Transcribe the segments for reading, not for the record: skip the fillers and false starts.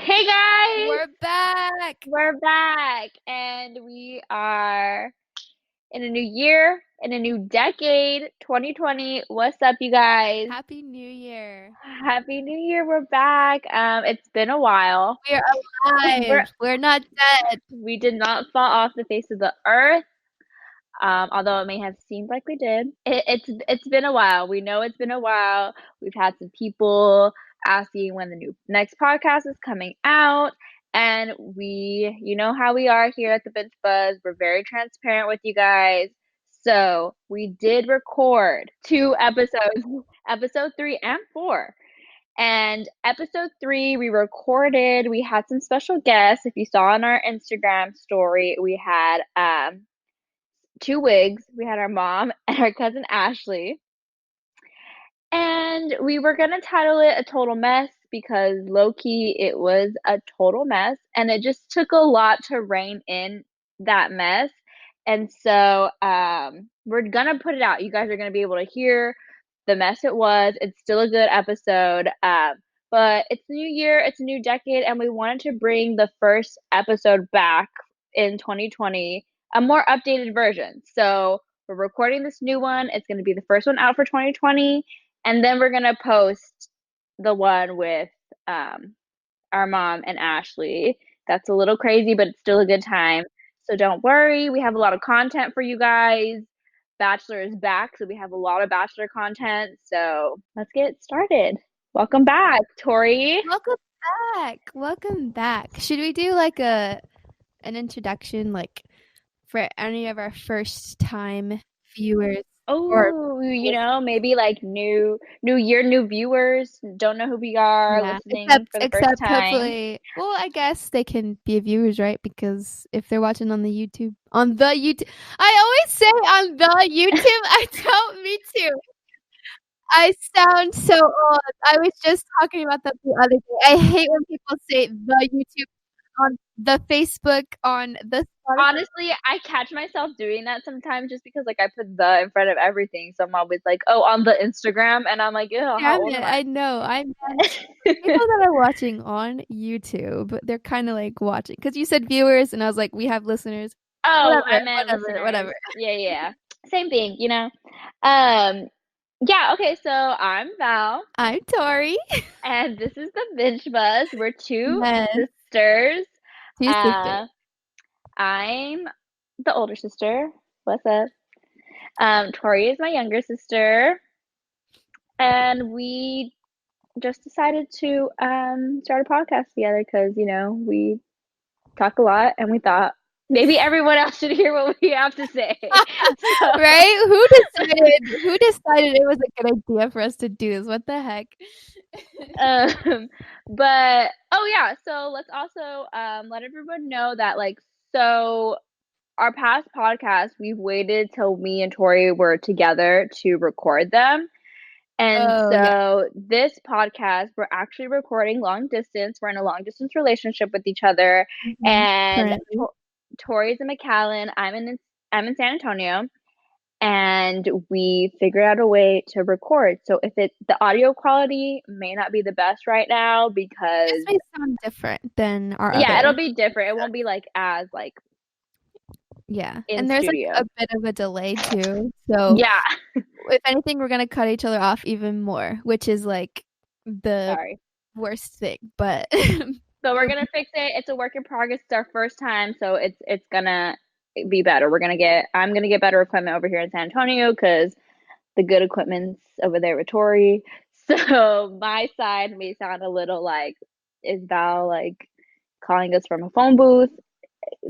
Hey guys, We're back. we're back, and we are in a new year, in a new decade, 2020. What's up, you guys? Happy New Year. Happy New Year, we're back. It's been a while. We're We're alive. We're not dead. we did not fall off the face of the earth, although it may have seemed like we did. It's been a while. We know it's been a while. We've had some people asking when the next podcast is coming out. And you know how we are here at the Binge Buzz. We're very transparent with you guys. So we did record 2 episodes, episode 3 and 4. And episode 3, we had some special guests. If you saw on our Instagram story, we had 2 wigs. We had our mom and our cousin Ashley. And we were gonna title it A Total Mess because low key it was a total mess and it just took a lot to rein in that mess. And so we're gonna put it out. You guys are gonna be able to hear the mess it was. It's still a good episode. But it's a new year, it's a new decade, and we wanted to bring the first episode back in 2020, a more updated version. So we're recording this new one. It's going to be the first one out for 2020, and then we're going to post the one with our mom and Ashley. That's a little crazy, but it's still a good time. So don't worry. We have a lot of content for you guys. Bachelor is back, so we have a lot of Bachelor content. So let's get started. Welcome back, Tori. Welcome back. Welcome back. Should we do like an introduction like for any of our first time viewers? Oh, maybe like new year, new viewers, don't know who we are, listening for the first time. Hopefully, well, I guess they can be viewers, right? Because if they're watching on the YouTube, I always say on the YouTube. I don't mean to. I sound so old. I was just talking about that the other day. I hate when people say the YouTube on the Facebook, on the Spotify. Honestly, I catch myself doing that sometimes just because like I put the in front of everything. So I'm always like, oh, on the Instagram, and I'm like, ew, how old am I? I know. I meant people that are watching on YouTube, they're kind of like watching because you said viewers, and I was like, we have listeners. Oh, I meant whatever. Yeah. Same thing, Yeah, okay, so I'm Val. I'm Tori. And this is the Binge Buzz. We're two sisters. Two sisters. I'm the older sister. What's up? Tori is my younger sister. And we just decided to start a podcast together because, we talk a lot and we thought maybe everyone else should hear what we have to say. Right? Who decided it was a good idea for us to do this? What the heck? But so let's also let everyone know that so our past podcasts, we've waited till me and Tori were together to record them. And this podcast, we're actually recording long distance. We're in a long distance relationship with each other. Mm-hmm. And Tori's in McAllen. I'm in San Antonio. And we figured out a way to record. So if the audio quality may not be the best right now because this may sound different than our other. It'll be different. It won't be as and there's a bit of a delay too. So if anything, we're gonna cut each other off even more, which is like the worst thing. But so we're gonna fix it. It's a work in progress. It's our first time, so it's gonna be better. I'm gonna get better equipment over here in San Antonio because the good equipment's over there with Tori. So my side may sound a little like, is Val calling us from a phone booth?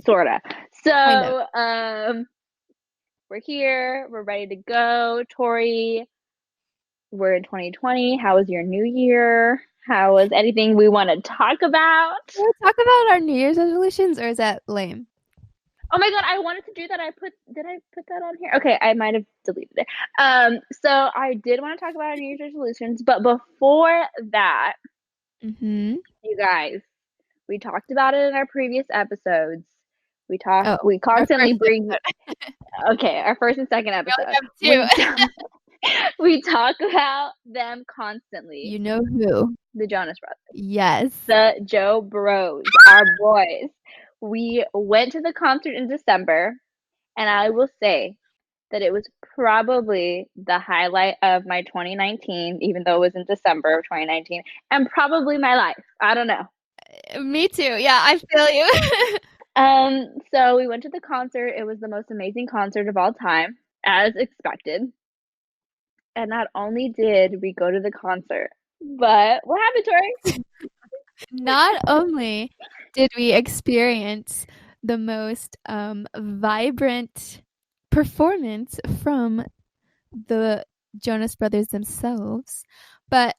Sorta. So we're here, we're ready to go. Tori, we're in 2020. How was your new year? How was anything we want to talk about? Can we talk about our New Year's resolutions, or is that lame? Oh my god, I wanted to do that. Did I put that on here? Okay, I might have deleted it. So I did want to talk about our New Year's resolutions, but before that, you guys, we talked about it in our previous episodes. We constantly bring our first and second episode. We talk about them constantly. You know who. The Jonas Brothers. Yes. The Joe Bros, our boys. We went to the concert in December, and I will say that it was probably the highlight of my 2019, even though it was in December of 2019, and probably my life. I don't know. Me too. Yeah, I feel you. So we went to the concert. It was the most amazing concert of all time, as expected. And not only did we go to the concert, but what happened, Tori? Not only did we experience the most vibrant performance from the Jonas Brothers themselves, but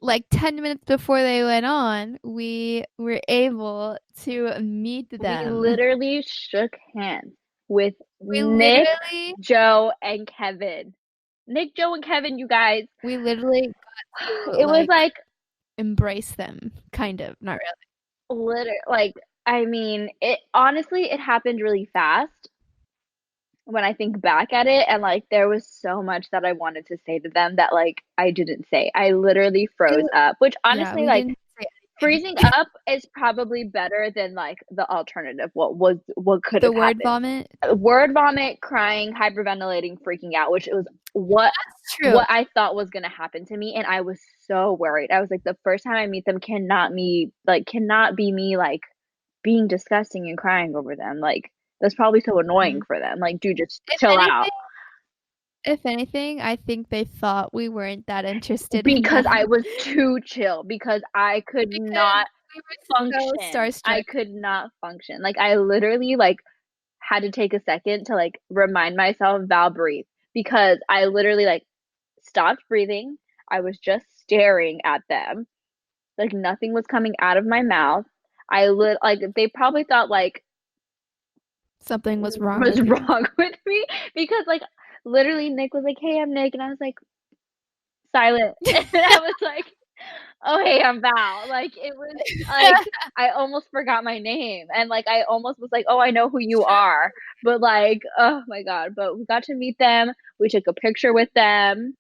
like 10 minutes before they went on, we were able to meet We them. literally shook hands with We Nick, literally Joe, and Kevin. Nick, Joe, and Kevin, you guys. we literally got to It was like embrace them, kind of, not really. literally like I mean, it honestly it happened really fast when I think back at it, and like there was so much that I wanted to say to them that like I didn't say. I literally froze up, which Yeah, honestly we like didn't say freezing up is probably better than like the alternative. What could the have word happened? vomit. Word vomit, crying, hyperventilating, freaking out, which was That's true. what I thought was gonna happen to me, and I was so worried. I was like, the first time I meet them cannot be me like being disgusting and crying over them. Like that's probably so annoying for them. Like, dude, just chill out. If anything, I think they thought we weren't that interested in Because them. I was too chill. Because I could not we were function. so starstruck. I could not function. Like I literally like had to take a second to like remind myself, Val, breathe. Because I literally like stopped breathing. I was just staring at them. Like nothing was coming out of my mouth. Like they probably thought like Something was wrong was with you. wrong with me because like literally Nick was like, "Hey, I'm Nick," and I was like silent, and I was like, "Oh, hey, I'm Val." Like it was like I almost forgot my name, and like I almost was like, "Oh, I know who you are," but like, oh my god! But we got to meet them. We took a picture with them.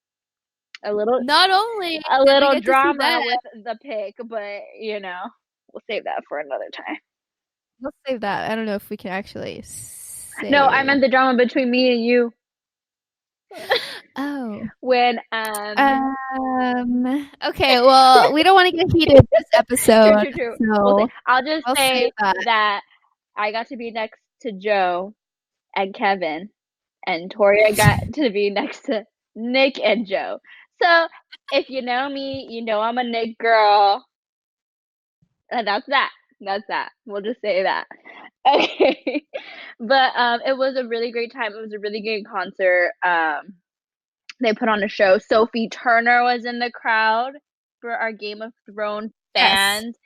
Not only A did we little get to see drama them, with the pic, but you know, we'll save that for another time. we'll save that. I don't know if we can actually No, I say. meant the drama between me and you. Oh. When Okay, well, we don't want to get heated this episode, true. so I'll just we'll say save that. that I got to be next to Joe and Kevin, and Toria got to be next to Nick and Joe. So if you know me, you know I'm a Nick girl. And that's that. That's that. We'll just say that. Okay. But it was a really great time. It was a really good concert. They put on a show. Sophie Turner was in the crowd for our Game of Thrones Yes, fans.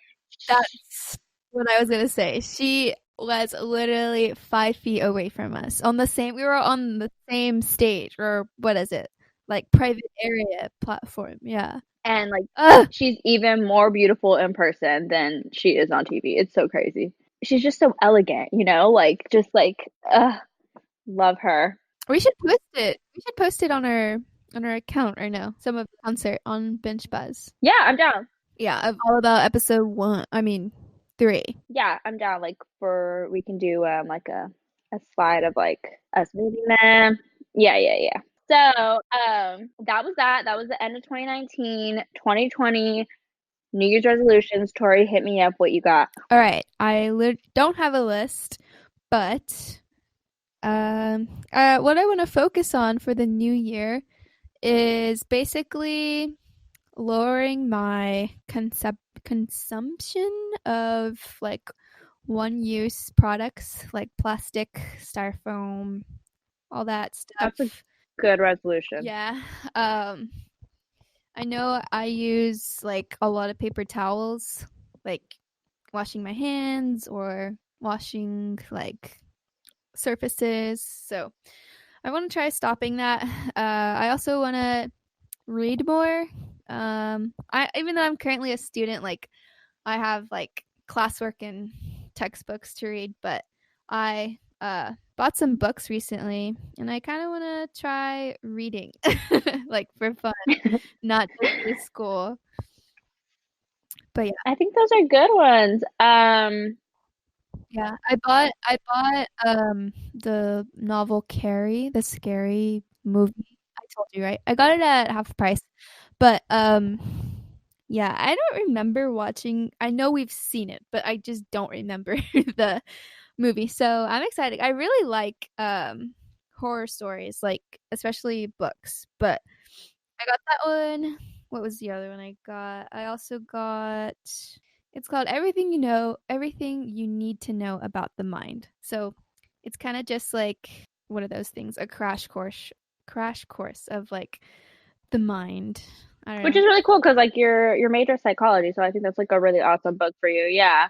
that's what I was gonna say. She was literally 5 feet away from us. We were on the same stage, or what is it? Like private area platform. Yeah. And like Ugh. she's even more beautiful in person than she is on TV. It's so crazy. She's just so elegant, you know, like just like love her. We should post it. We should post it on our account right now. Some of the concert on Bench Buzz. Yeah, I'm down. Yeah, all about episode 1. I mean, 3. Yeah, I'm down. Like we can do like a slide of like us meeting them. Yeah. So that was that. That was the end of 2019, 2020 New Year's resolutions. Tori, hit me up. What you got? All right, I don't have a list, but what I want to focus on for the new year is basically lowering my consumption of like one-use products like plastic, styrofoam, all that stuff. That's a good resolution. Yeah. I know I use like a lot of paper towels, like washing my hands or washing like surfaces. So I want to try stopping that. I also want to read more. Even though I'm currently a student, like I have like classwork and textbooks to read, but I bought some books recently, and I kind of want to try reading, like for fun, not just for school. But yeah. I think those are good ones. Yeah, I bought the novel Carrie, the scary movie. I told you, right? I got it at half price. But yeah, I don't remember watching. I know we've seen it, but I just don't remember the movie. So, I'm excited. I really like horror stories, like especially books. But I got that one. What was the other one I got? I also got it's called Everything You Need to Know About the Mind. So it's kind of just like one of those things, a crash course of like the mind. I don't which know. is really cool because like your major is psychology, so I think that's like a really awesome book for you. Yeah.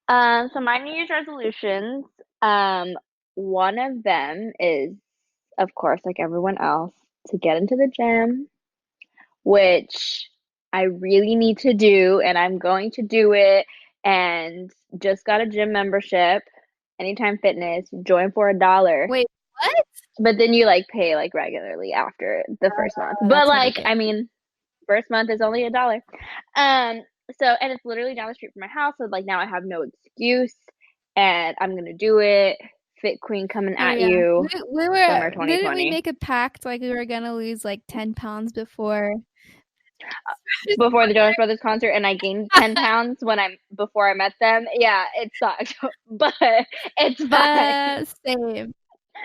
So my New Year's resolutions, um, one of them is, of course, like everyone else, to get into the gym, which I really need to do, and I'm going to do it. And just got a gym membership, Anytime Fitness, join for $1. Wait, what? But then you like pay like regularly after the first month. Oh, But that's like, ridiculous. I mean, first month is only $1. Um, so and it's literally down the street from my house. So like now I have no excuse and I'm gonna do it. Fit Queen coming Oh at yeah. you, We summer were didn't we 2020. make a pact like we were gonna lose like 10 pounds before? Before the Jonas Brothers concert and I gained 10 pounds when I before I met them. Yeah, it sucked. But it's fine. Same.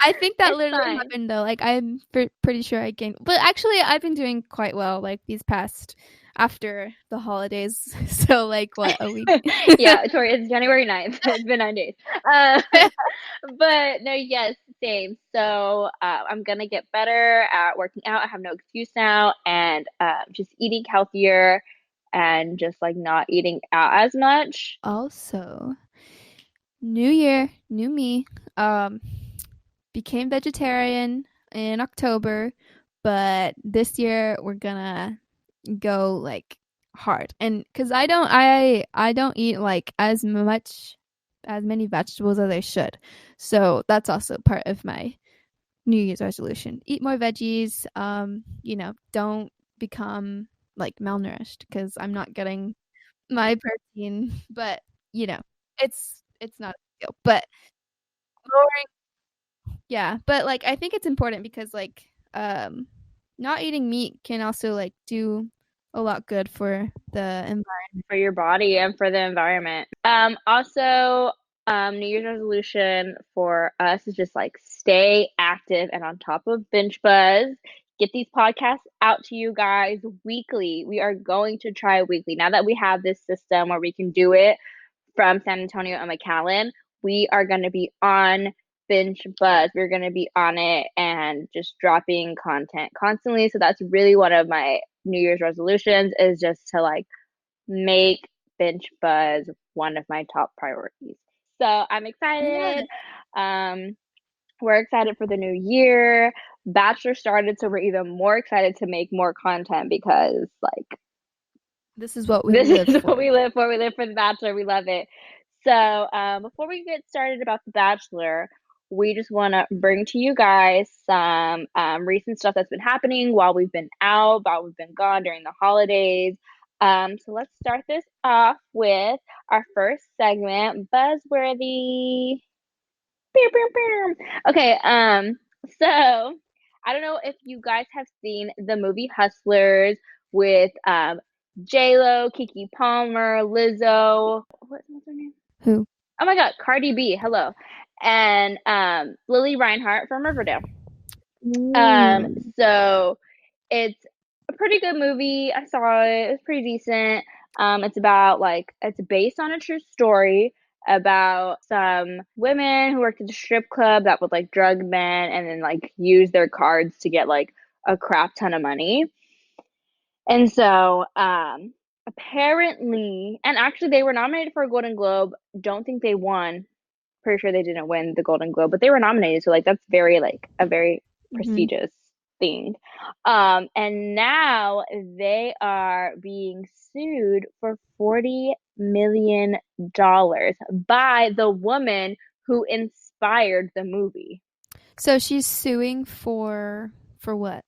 I think that It's literally fine. happened though. Like I'm pretty sure I gained, but actually I've been doing quite well like these past after the holidays. So like what a week. Yeah, Tori, it's January 9th. It's been 9 days. Uh, but no, yes, same. So I'm gonna get better at working out. I have no excuse now, and just eating healthier and just like not eating out as much. Also, new year, new me. Um, became vegetarian in October, but this year we're gonna go like hard. And cuz I don't eat like as many vegetables as I should. So that's also part of my New Year's resolution. Eat more veggies. Don't become like malnourished because I'm not getting my protein. But you know, it's not a big deal. But lowering, yeah. But like I think it's important because like not eating meat can also like do a lot good for the environment. For your body and for the environment. Also, New Year's resolution for us is just like stay active and on top of Binge Buzz. Get these podcasts out to you guys weekly. We are going to try weekly. Now that we have this system where we can do it from San Antonio and McAllen, we are going to be on Binge Buzz. We're going to be on it and just dropping content constantly. So that's really one of my New Year's resolutions is just to like make Binge Buzz one of my top priorities. So I'm Yeah, excited. Um, we're excited for the new year. Bachelor started, so we're even more excited to make more content because like this is what we this live is what for. we live for. We live for the Bachelor. We love it. So before we get started about the Bachelor, we just want to bring to you guys some recent stuff that's been happening while we've been out, while we've been gone during the holidays. So let's start this off with our first segment, Buzzworthy. Pew, pew, pew. Okay, so I don't know if you guys have seen the movie Hustlers with J Lo, Kiki Palmer, Lizzo. What's her name? Who? Oh my God, Cardi B. Hello, and Lily Reinhart from Riverdale. Um, Ooh. so it's a pretty good movie. I saw it. It was pretty decent. It's about like it's based on a true story about some women who worked at a strip club that would like drug men and then like use their cards to get like a crap ton of money. And so apparently and actually they were nominated for a Golden Globe. Don't think they won. Pretty sure they didn't win the Golden Globe, but they were nominated. So like that's very like a very Mhm. prestigious thing. And now they are being sued for $40 million by the woman who inspired the movie. So she's suing for what?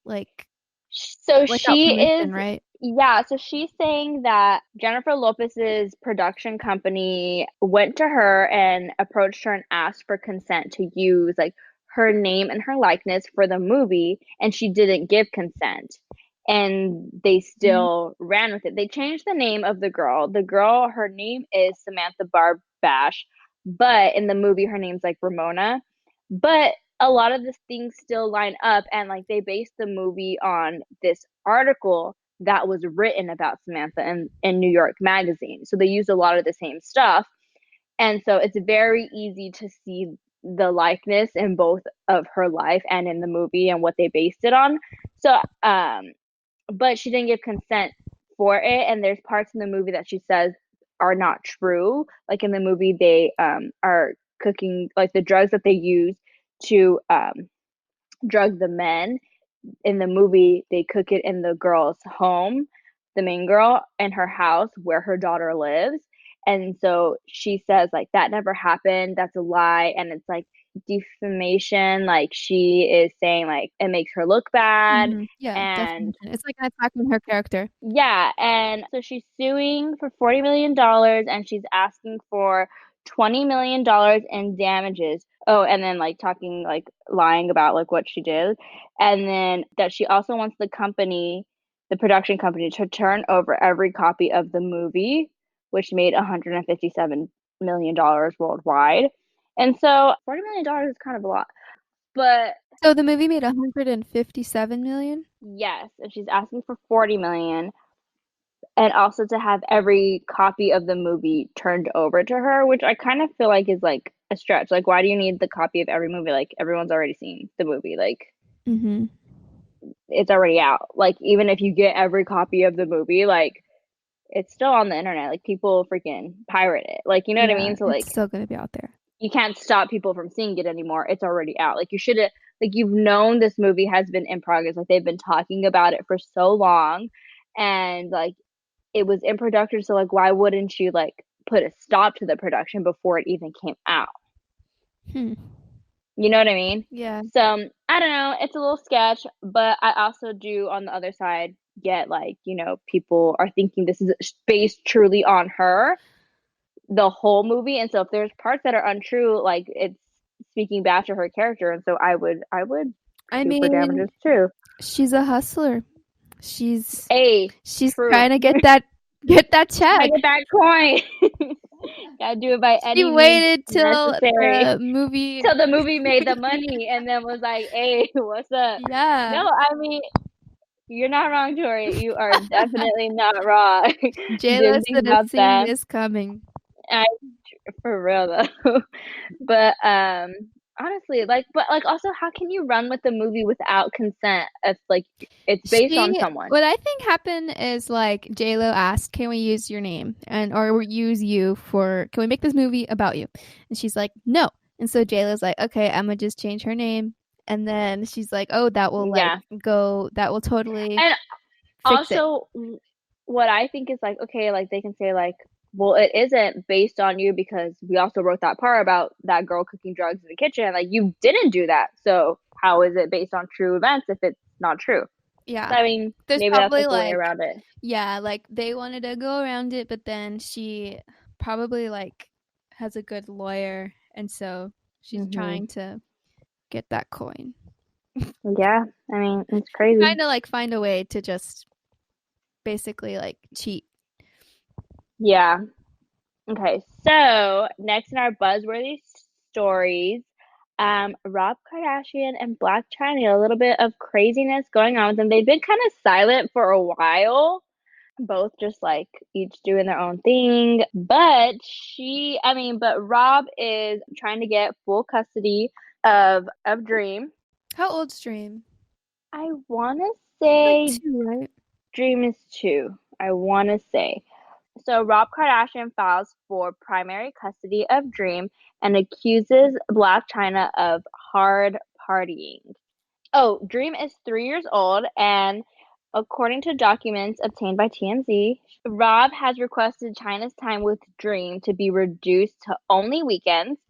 So Without she is permission, right? Yeah, so she's saying that Jennifer Lopez's production company went to her and approached her and asked for consent to use like her name and her likeness for the movie, and she didn't give consent. And they Mhm. still ran with it. They changed the name of the girl. The girl, her name is Samantha Barbash, but in the movie, her name's like Ramona. But a lot of the things still line up, and like they based the movie on this article that was written about Samantha in New York Magazine. So they used a lot of the same stuff. And so it's very easy to see the likeness in both of her life and in the movie and what they based it on. So, but she didn't give consent for it. And there's parts in the movie that she says are not true. Like in the movie, they are cooking, like the drugs that they use to drug the men in the movie, they cook it in the girl's home, the main girl, in her house where her daughter lives. And so she says, like, that never happened. That's a lie. And it's like defamation. Like, she is saying, like, it makes her look bad. Mhm. Yeah, And definition. It's like an attack on her character. yeah, and so she's suing for $40 million and she's asking for $20 million in damages. Oh, and then like talking like lying about like what she did. And then that she also wants the company, the production company, to turn over every copy of the movie, which made $157 million worldwide. And so $40 million is kind of a lot. But So the movie made 157 million? yes, and she's asking for 40 million, and also to have every copy of the movie turned over to her, which I kind of feel like is like a stretch. Like, why do you need the copy of every movie? Like, everyone's already seen the movie. Like, Mhm. it's already out. Like, even if you get every copy of the movie, like, it's still on the internet. Like, people freaking pirate it. Like, you know what I Yeah, mean? So, it's like, still gonna be out there. you can't stop people from seeing it anymore. It's already out. Like, you should have, like, you've known this movie has been in progress. Like, they've been talking about it for so long. And, like, it was in production, so like why wouldn't you like put a stop to the production before it even came out? Hmm. You know what I mean? Yeah. So I don't know, it's a little sketch, but I also do on the other side get like, people are thinking this is based truly on her, the whole movie. And so if there's parts that are untrue, like it's speaking back to her character, and so I would I sue for mean, damages too. she's a hustler. She's A she's true. trying to get that I check. get that coin. Gotta do it by She any means waited till necessary. the movie. Till the movie made the money and then was like, "Hey, what's up?" Yeah. No, I mean, you're not wrong, Tori. You are definitely not wrong. Jayla Disney should have got seen them. this coming. I for real though. But honestly, but also how can you run with the movie without consent if like it's based on She someone? What I think happened is like JLo asked, "Can we use your name and or use you for? Can we make this movie about you?" And she's like, "No." And so JLo's like, "Okay, I'm gonna just change her name." And then she's like, "Oh, that will like Yeah. go. That will totally And fix it." also, what I think is like, okay, like they can say like, well, it isn't based on you because we also wrote that part about that girl cooking drugs in the kitchen. Like you didn't do that. So how is it based on true events if it's not true? Yeah, So, I mean, there's maybe that's probably like a way like around it. yeah, like they wanted to go around it, but then she probably like has a good lawyer, and so she's Hmm. trying to get that coin. Yeah, I mean, it's She's crazy. trying to like find a way to just basically like cheat. Yeah. Okay, so next in our buzzworthy stories, Rob Kardashian and Black China, a little bit of craziness going on with them. They've been kind of silent for a while, both just like each doing their own thing. But Rob is trying to get full custody of Dream. How old's Dream? I want to Like say two, right? Dream is two. I want to say. So Rob Kardashian files for primary custody of Dream and accuses Black China of hard partying. Oh, Dream is 3 years old, and according to documents obtained by TMZ, Rob has requested China's time with Dream to be reduced to only weekends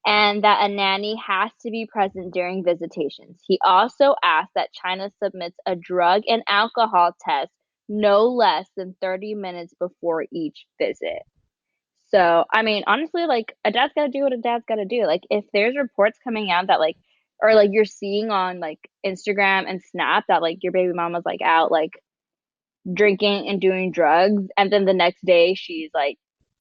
and that a nanny has to be present during visitations. He also asked that China submits a drug and alcohol test no less than 30 minutes before each visit. So, I mean, honestly, like a dad's gotta do what a dad's gotta do. Like if there's reports coming out that like or like you're seeing on like Instagram and Snap that like your baby mama's like out like drinking and doing drugs and then the next day she's like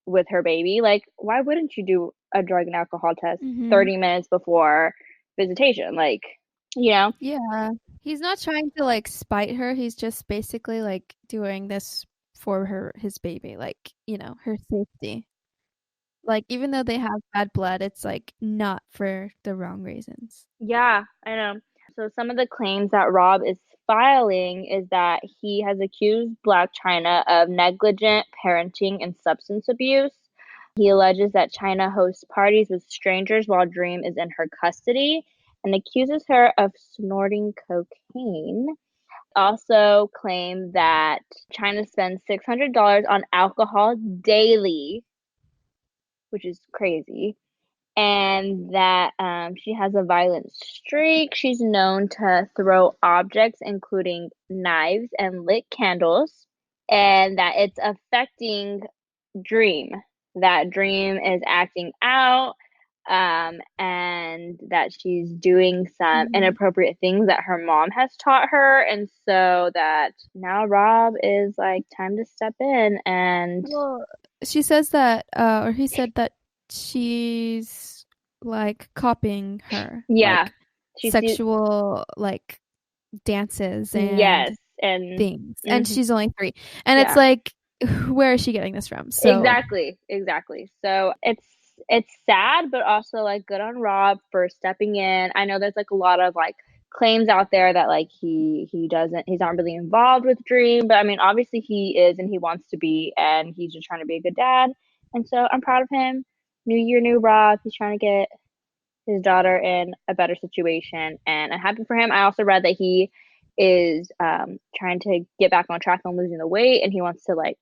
with her baby, like why wouldn't you do a drug and alcohol test Mhm. 30 minutes before visitation? Like, you know? Yeah. He's not trying to, like, spite her, he's just basically, like, doing this for his baby, like, her safety. Like, even though they have bad blood, it's, like, not for the wrong reasons. Yeah, I know. So some of the claims that Rob is filing is that he has accused Black China of negligent parenting and substance abuse. He alleges that China hosts parties with strangers while Dream is in her custody and accuses her of snorting cocaine. Also claim that China spends $600 on alcohol daily, which is crazy, and that she has a violent streak. She's known to throw objects, including knives and lit candles, and that it's affecting Dream. That Dream is acting out, and that she's doing some Mhm. inappropriate things that her mom has taught her. And so that now Rob is like, time to step in and Well, she says that, or he said that she's, like, copying her, yeah, like, she sees, sexual, like, dances and yes, and things, and mhm, she's only 3. And it's yeah. like, where is she getting this from? So Exactly, exactly. So it's sad, but also like good on Rob for stepping in. I know there's like a lot of like claims out there that like he's not really involved with Dream, but I mean obviously he is and he wants to be and he's just trying to be a good dad. And so I'm proud of him. New year, new Rob. He's trying to get his daughter in a better situation and I'm happy for him. I also read that he is trying to get back on track on losing the weight and he wants to like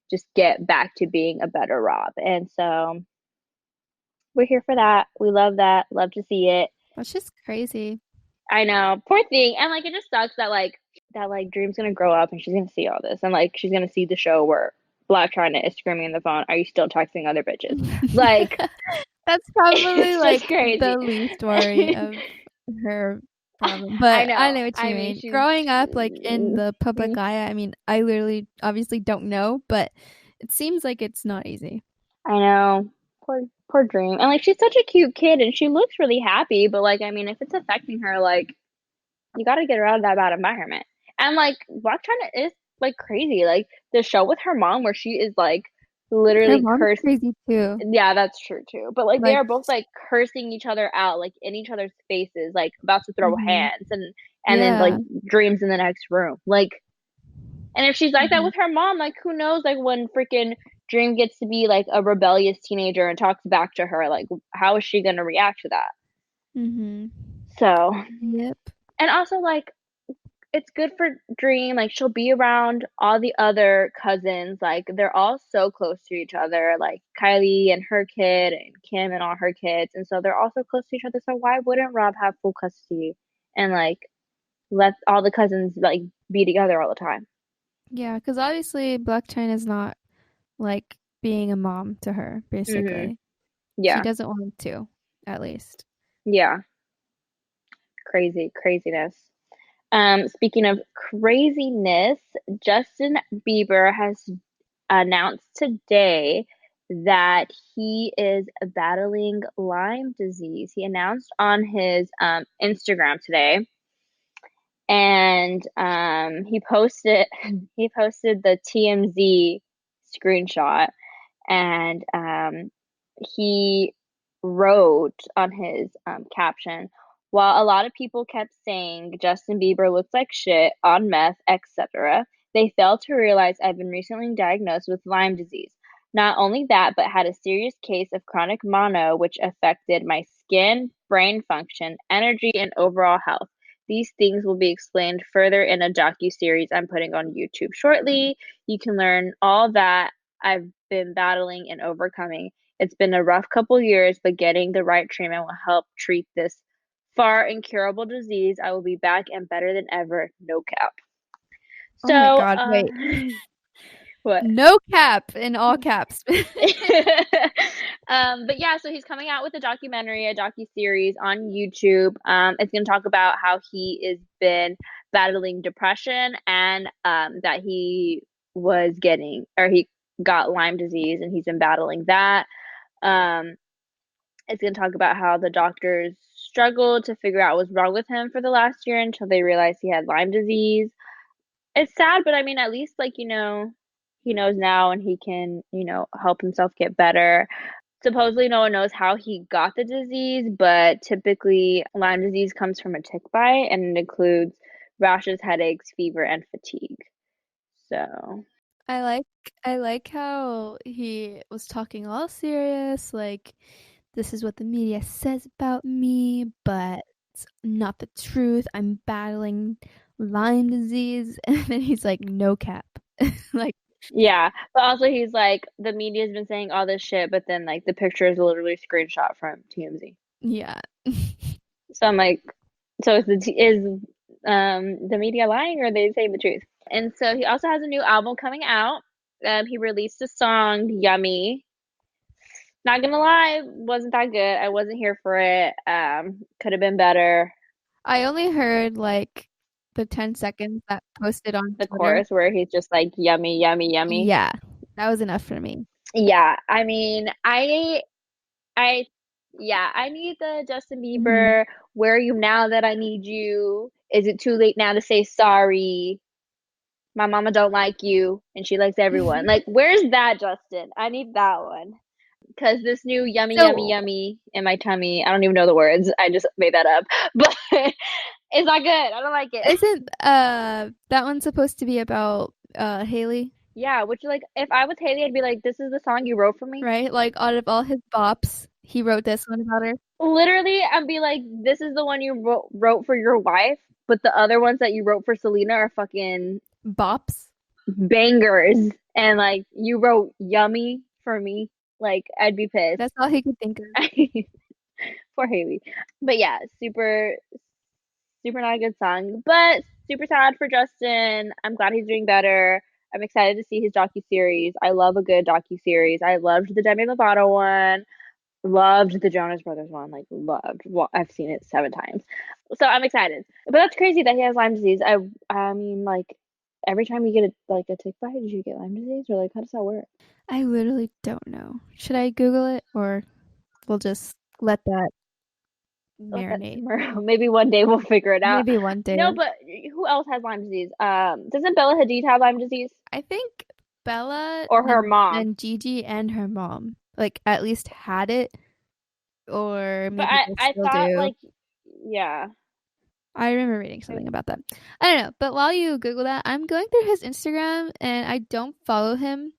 just get back to being a better Rob. And so we're here for that. We love that. Love to see it. that's just crazy. I know. Poor thing. And like it just sucks that like Dream's gonna grow up and she's gonna see all this and like she's gonna see the show where Black China is screaming in the phone, are you still texting other bitches? Like That's probably, it's just like, crazy. the least worry of her problem, but I know what I you mean mean. she's Growing up, like, in the public eye, I mean, I literally obviously don't know, but it seems like it's not easy. I know. Poor Dream. And like she's such a cute kid and she looks really happy, but like I mean if it's affecting her like you got to get her out of that bad environment. And like Black China is like crazy. Like the show with her mom where she is like Her literally mom's curse. crazy too. Yeah, that's true too. But like they Like are both like cursing each other out, like in each other's faces, like about to throw mhm. hands and then like Yeah. Dreams in the next room. Like and if she's like that Mhm. with her mom, like who knows like when freaking Dream gets to be like a rebellious teenager and talks back to her, like how is she gonna react to that? Mhm. So Yep. and also like it's good for Dream. Like she'll be around all the other cousins. Like they're all so close to each other. Like Kylie and her kid and Kim and all her kids. And so they're all so close to each other. So why wouldn't Rob have full custody and like let all the cousins like be together all the time? Yeah, because obviously Black China's not, like, being a mom to her, Mhm. basically. She Yeah. doesn't want to, at least. Yeah. Craziness. Speaking of craziness, Justin Bieber has announced today that he is battling Lyme disease. He announced on his Instagram today, and he posted the TMZ screenshot, and he wrote on his caption, while a lot of people kept saying Justin Bieber looks like shit on meth, etc., they failed to realize I've been recently diagnosed with Lyme disease. Not only that, but had a serious case of chronic mono, which affected my skin, brain function, energy, and overall health. These things will be explained further in a docu-series I'm putting on YouTube shortly. You can learn all that I've been battling and overcoming. It's been a rough couple years, but getting the right treatment will help treat this far incurable disease. I will be back and better than ever, no cap. Oh my So, god, wait. what? No cap in all caps. But yeah, so he's coming out with a documentary, a docu-series on YouTube. It's gonna talk about how he has been battling depression and that he was getting or he got Lyme disease and he's been battling that. Um, it's gonna talk about how the doctors struggled to figure out what's wrong with him for the last year until they realized he had Lyme disease. It's sad, but I mean, at least like, he knows now and he can, help himself get better. Supposedly, no one knows how he got the disease, but typically Lyme disease comes from a tick bite and it includes rashes, headaches, fever, and fatigue. So, I like I like how he was talking all serious, like this is what the media says about me, but it's not the truth. I'm battling Lyme disease, and then he's like, no cap. Like, yeah. But also, he's like, the media's been saying all this shit, but then, like, the picture is literally a screenshot from TMZ. yeah. So I'm like, so is the media lying or are they saying the truth? And so he also has a new album coming out. He released a song, Yummy. Not gonna lie, wasn't that good. I wasn't here for it. Could have been better. I only heard like the 10 seconds that posted on The Twitter. chorus where he's just like yummy, yummy, yummy. Yeah, that was enough for me. Yeah, I mean, I, yeah, I need the Justin Mhm. Bieber. Where are you now that I need you? Is it too late now to say sorry? My mama don't like you and she likes everyone. Like, where's that, Justin? I need that one. Because this new yummy, yummy, So, yummy in my tummy, I don't even know the words. I just made that up. But it's not good. I don't like it. isn't that one supposed to be about Haley, Yeah, which, like, if I was Haley, I'd be like, this is the song you wrote for me. right? Like out of all his bops, he wrote this one about her. Literally, I'd be like, this is the one you wrote for your wife, but the other ones that you wrote for Selena are fucking Bops. bangers. And, like, you wrote yummy for me. Like, I'd be pissed. That's all he could think of. Poor Haley. But yeah, super, super not a good song, but super sad for Justin. I'm glad he's doing better. I'm excited to see his docu-series. I love a good docu-series. I loved the Demi Lovato one. Loved the Jonas Brothers one. Like, loved. Well, I've seen it 7 times. So I'm excited. But that's crazy that he has Lyme disease. I mean, like, every time you get a tick bite, did you get Lyme disease? Or like, how does that work? I literally don't know. Should I Google it or we'll just let that Let that marinate? simmer. Maybe one day we'll figure it out. Maybe one day. No, but who else has Lyme disease? Doesn't Bella Hadid have Lyme disease? I think Bella Or her mom? and Gigi and her mom like at least had it, or But maybe I they I still thought do. like, yeah. I remember reading something about that. I don't know, but while you Google that, I'm going through his Instagram and I don't follow him,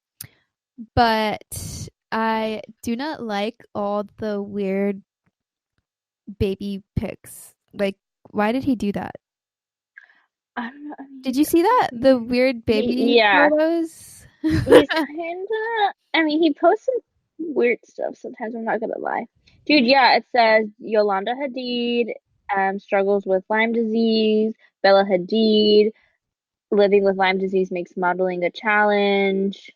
but I do not like all the weird baby pics. Like, why did he do that? I don't know. I mean, Did you see that? The weird baby yeah. photos? He's kinda. I mean, he posts some weird stuff sometimes. I'm not gonna lie, dude. Yeah, it says Yolanda Hadid struggles with Lyme disease. Bella Hadid living with Lyme disease makes modeling a challenge.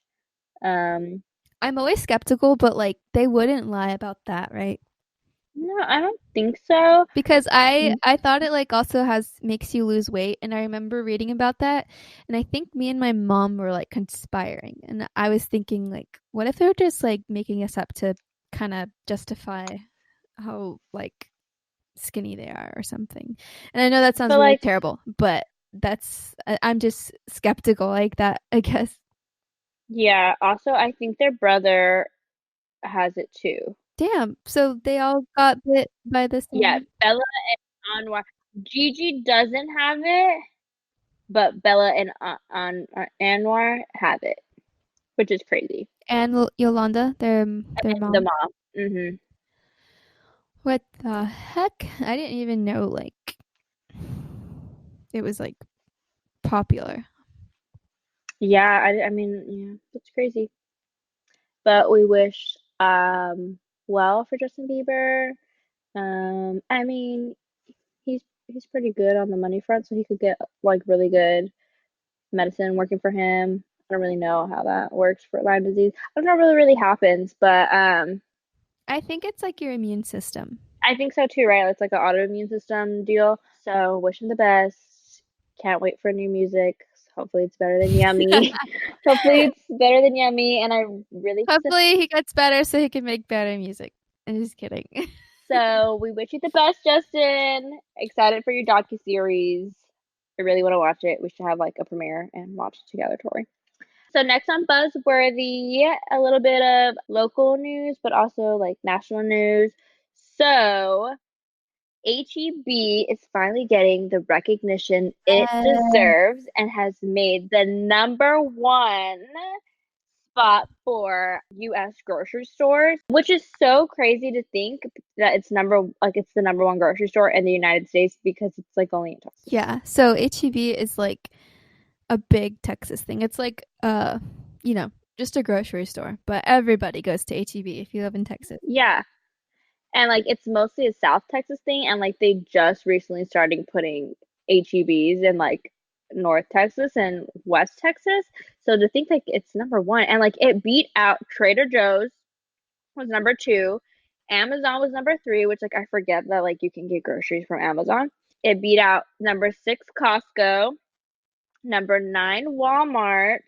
Um, I'm always skeptical, but like they wouldn't lie about that, right? no, I don't think so. Because I thought it like also has makes you lose weight, and I remember reading about that, and I think me and my mom were like conspiring, and I was thinking like, what if they're just like making us up to kind of justify how like skinny they are or something. And I know that sounds But really like, terrible, but I'm just skeptical like that, I guess. yeah. Also, I think their brother has it too. Damn. So they all got bit by the Yeah, same Bella and Anwar. Gigi doesn't have it, but Bella and Anwar have it, which is crazy. and Yolanda, their And the mom. mom. What the heck? I didn't even know like it was like popular. Yeah, I mean, yeah, that's crazy. But we wish well for Justin Bieber. I mean, he's pretty good on the money front, so he could get like really good medicine working for him. I don't really know how that works for Lyme disease. I don't know what really happens, but I think it's like your immune system. I think so too, right? It's like an autoimmune system deal. So wish him the best. Can't wait for new music. Hopefully it's better than Yummy. Hopefully it's better than Yummy. And I really Hopefully he gets better so he can make better music. I'm just kidding. so we wish you the best, Justin. Excited for your docu-series. I really want to watch it. We should have like a premiere and watch it together, Tori. So next on Buzzworthy, a little bit of local news, but also like national news. So HEB is finally getting the recognition it deserves and has made the #1 spot for US grocery stores, which is so crazy to think that it's the #1 grocery store in the United States because it's like only in Texas. Yeah. So HEB is like a big Texas thing. It's like just a grocery store, but everybody goes to HEB if you live in Texas. Yeah. And like it's mostly a South Texas thing, and like they just recently started putting HEBs in like North Texas and West Texas. So to think like it's #1 and like it beat out Trader Joe's was #2, Amazon was #3, which like I forget that like you can get groceries from Amazon. It beat out #6 Costco, #9 Walmart,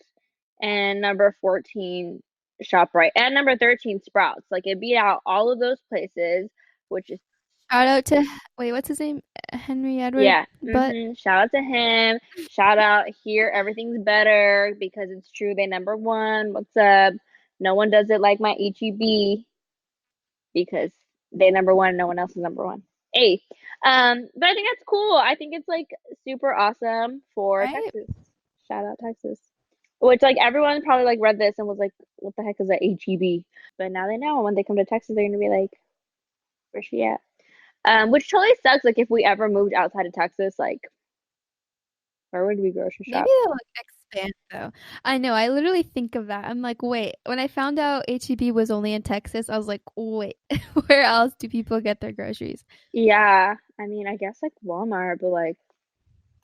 and #14 ShopRite, and #13 Sprouts. Like it beat out all of those places, which is Shout out to what's his name? Henry Edward yeah. Butt. Shout out to him. Shout out here. Everything's better because it's true. They #1. What's up? No one does it like my HEB because they #1. No one else is #1. Hey, but I think that's cool. I think it's like super awesome for Right? Texas. Shout out Texas. Which like everyone probably like read this and was like, "What the heck is that HEB?" But now they know. When they come to Texas, they're gonna be like, "Where's she at?" Which totally sucks. Like if we ever moved outside of Texas, like where would we grocery Maybe shop? they'll expand though. I know. I literally think of that. I'm like, wait. When I found out HEB was only in Texas, I was like, wait, where else do people get their groceries? Yeah, I mean, I guess like Walmart, but like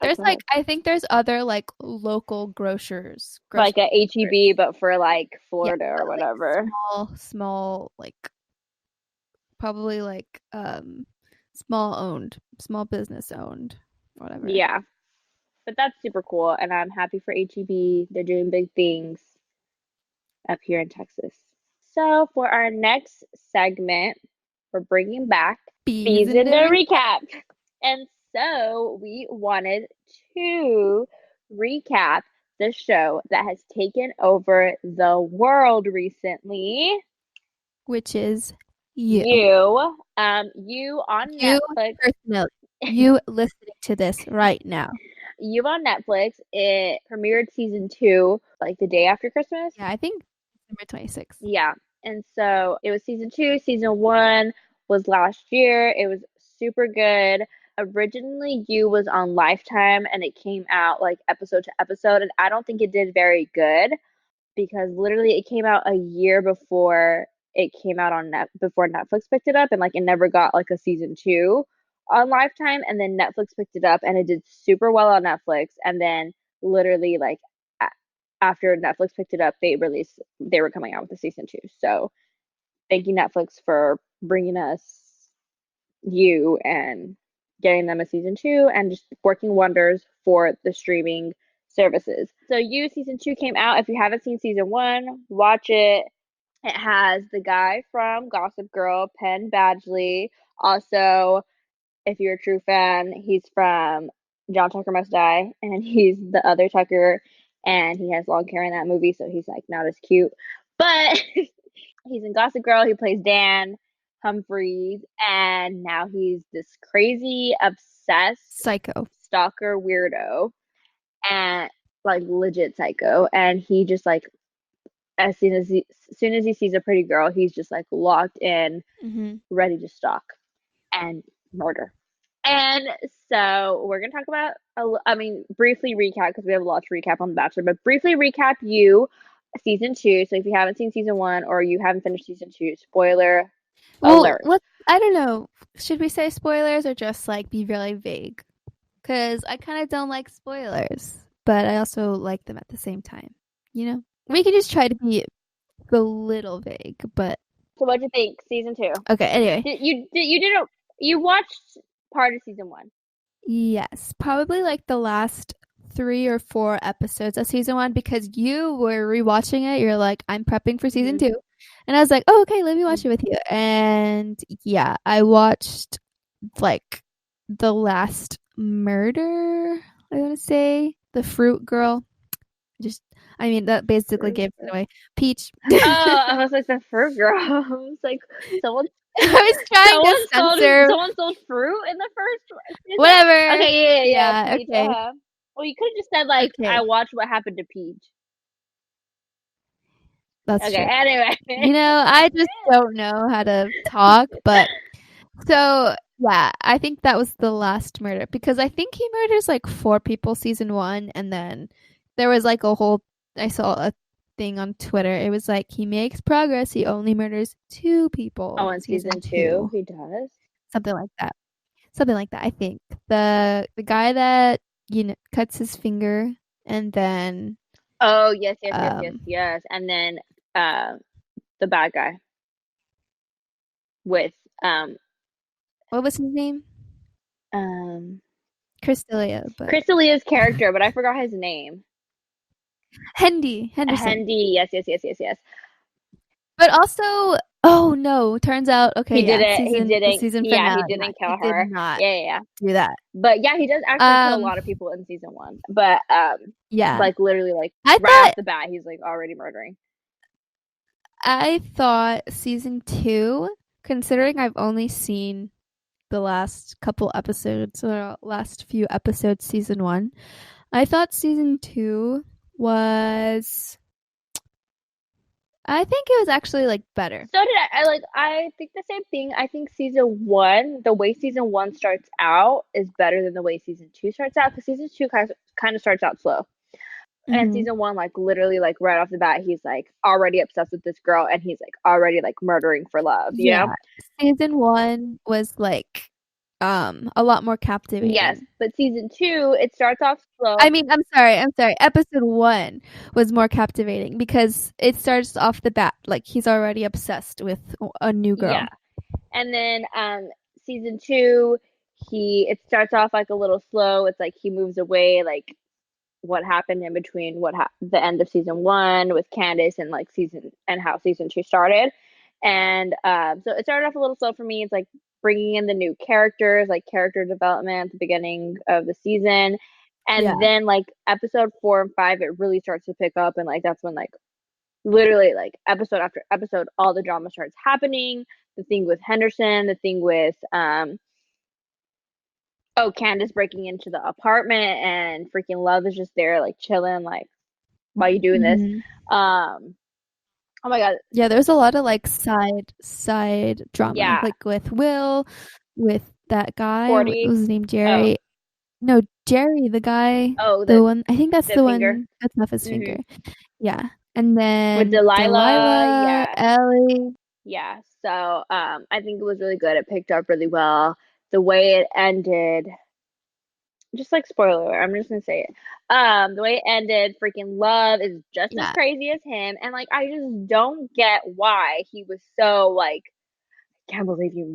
that's There's a like, whole I think there's other like local like grocery a stores. HEB, but for like Yeah, Florida or but like whatever. small, like probably like small business owned, whatever. Yeah, but that's super cool, and I'm happy for HEB. They're doing big things up here in Texas. So for our next segment, we're bringing back Bees in season the to ring. recap, and so we wanted to recap the show that has taken over the world recently. Which is you. You on You Netflix. personally. You listening to this right now. You on Netflix. It premiered season 2 like the day after Christmas. Yeah, I think December 26th. Yeah. And so it was season 2. Season 1 was last year. It was super good. Originally, You was on Lifetime and it came out like episode to episode. And I don't think it did very good because literally it came out a year before it came out on before Netflix picked it up, and like it never got like a season 2 on Lifetime, and then Netflix picked it up and it did super well on Netflix, and then literally like after Netflix picked it up, they were coming out with the season 2. So thank you Netflix for bringing us You and getting them a season 2 and just working wonders for the streaming services. So You season 2 came out. If you haven't seen season 1, watch it. It has the guy from Gossip Girl, Penn Badgley. Also, if you're a true fan, he's from John Tucker Must Die, and he's the other Tucker, and he has long hair in that movie, so he's like not as cute. But he's in Gossip Girl. He plays Dan Humphreys, and now he's this crazy, obsessed Psycho. stalker weirdo, and like legit psycho. And he just like as soon as he sees a pretty girl, he's just like locked in, Mm-hmm. ready to stalk and murder. And so we're gonna talk about, I mean, briefly recap because we have a lot to recap on The Bachelor, but briefly recap You season 2. So if you haven't seen season 1 or you haven't finished season 2, spoiler Well, alert. I don't know. Should we say spoilers or just like be really vague? Because I kind of don't like spoilers. but I also like them at the same time. You know, we can just try to be a little vague, but So what'd you think? Season 2. okay. Anyway, You watched part of season 1. yes, probably like the last 3 or 4 episodes of season 1 because you were rewatching it. You're like, I'm prepping for season Mhm. 2, and I was like, oh, okay, let me watch Mhm. it with you. And yeah, I watched like the last murder. I want to say the fruit girl. Just, I mean, that basically Fruit gives it girl. away. Peach. Oh, I I was like the fruit girl. I was like, someone, was trying to censor someone sold fruit in the first season. whatever. Okay, yeah, Yeah, Peach. okay. Well, you could have just said like, I Okay, watched what happened to Peach. that's Okay, true. anyway. You know, I just don't know how to talk, but so yeah, I think that was the last murder because I think he murders like 4 people season 1, and then there was like a whole I saw a thing on Twitter. It was like he makes progress. He only murders 2 people Oh, in season season 2, 2, he does. something like that. Something like that. I think the guy that cuts his finger, and then Oh, yes, yes, yes, yes, um yes. And then uh, the bad guy with um what was his name? um Chris D'Elia, but Chris D'Elia's character, but I forgot his name. Henderson. Hendy, yes, yes, yes, yes, yes. But also, oh no, turns out He okay, yeah, didn't. He the didn't. season Yeah, he finale, yeah, didn't he kill did her. not Yeah, yeah, yeah. do that. But yeah, he does actually kill a Um, lot of people in season 1. But yeah. like literally, like I right off thought the bat, he's like already murdering. I thought season 2, considering I've only seen the last couple episodes or last few episodes season 1, I thought season 2 was I think it was actually like better. So did I. I think the same thing. I think season 1, the way season 1 starts out, is better than the way season 2 starts out because season 2 kind of starts out slow. And Mhm. season 1, like literally, like right off the bat, he's like already obsessed with this girl, and he's like already like murdering for love. You know? Yeah. Season 1 was like a lot more Yes, captivating. but season 2, it starts off slow. I mean, I'm sorry. Episode 1 was more captivating because it starts off the bat like he's already obsessed with a new Yeah, girl. and then season 2, it starts off like a little slow. It's like he moves away, like what happened in between the end of season 1 with Candace and like season and how season 2 started. And so it started off a little slow for me. It's like bringing in the new characters, like character development at the beginning of the season. Yeah. And then like episode 4 and 5, it really starts to pick up, and like that's when like literally like episode after episode all the drama starts happening. The thing with Henderson, the thing with oh, Candace breaking into the apartment, and freaking Love is just there like chilling, like, why are you doing this? Mhm. Um, oh my god, Yeah, there's a lot of like side drama yeah, like with Will, with that guy, what 40. was his name? Oh, Jerry. No, Jerry, the guy, oh, the one I think that's the the finger. one that's off his finger. Hmm. Yeah. And With then Delilah, Delilah, yeah, Ellie. yeah. So I think it was really good. It picked up really well. The way it ended, just like spoiler alert, I'm just gonna say it. The way it ended, freaking Love is just as Yeah, crazy as him, and like I just don't get why he was so like, can't believe you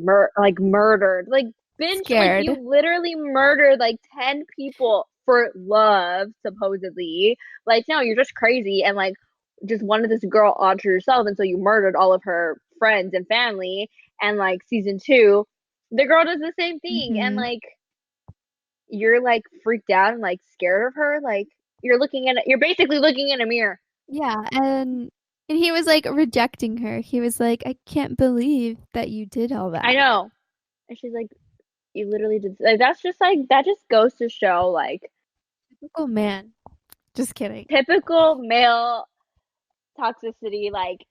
murdered, like binge, like you scared. literally murdered like 10 people for love, supposedly. Like, no, you're just crazy and like just wanted this girl onto yourself, and so you murdered all of her friends and family. And like season 2, the girl does the same thing, and Mhm. like you're like freaked out and like scared of her. Like you're basically looking in a mirror. Yeah, and he was, like, rejecting her. He was like, "I can't believe that you did all I that." know. And she's like, you literally did, like, that's just like, that just goes to show like Typical man. Just kidding. typical male toxicity. Like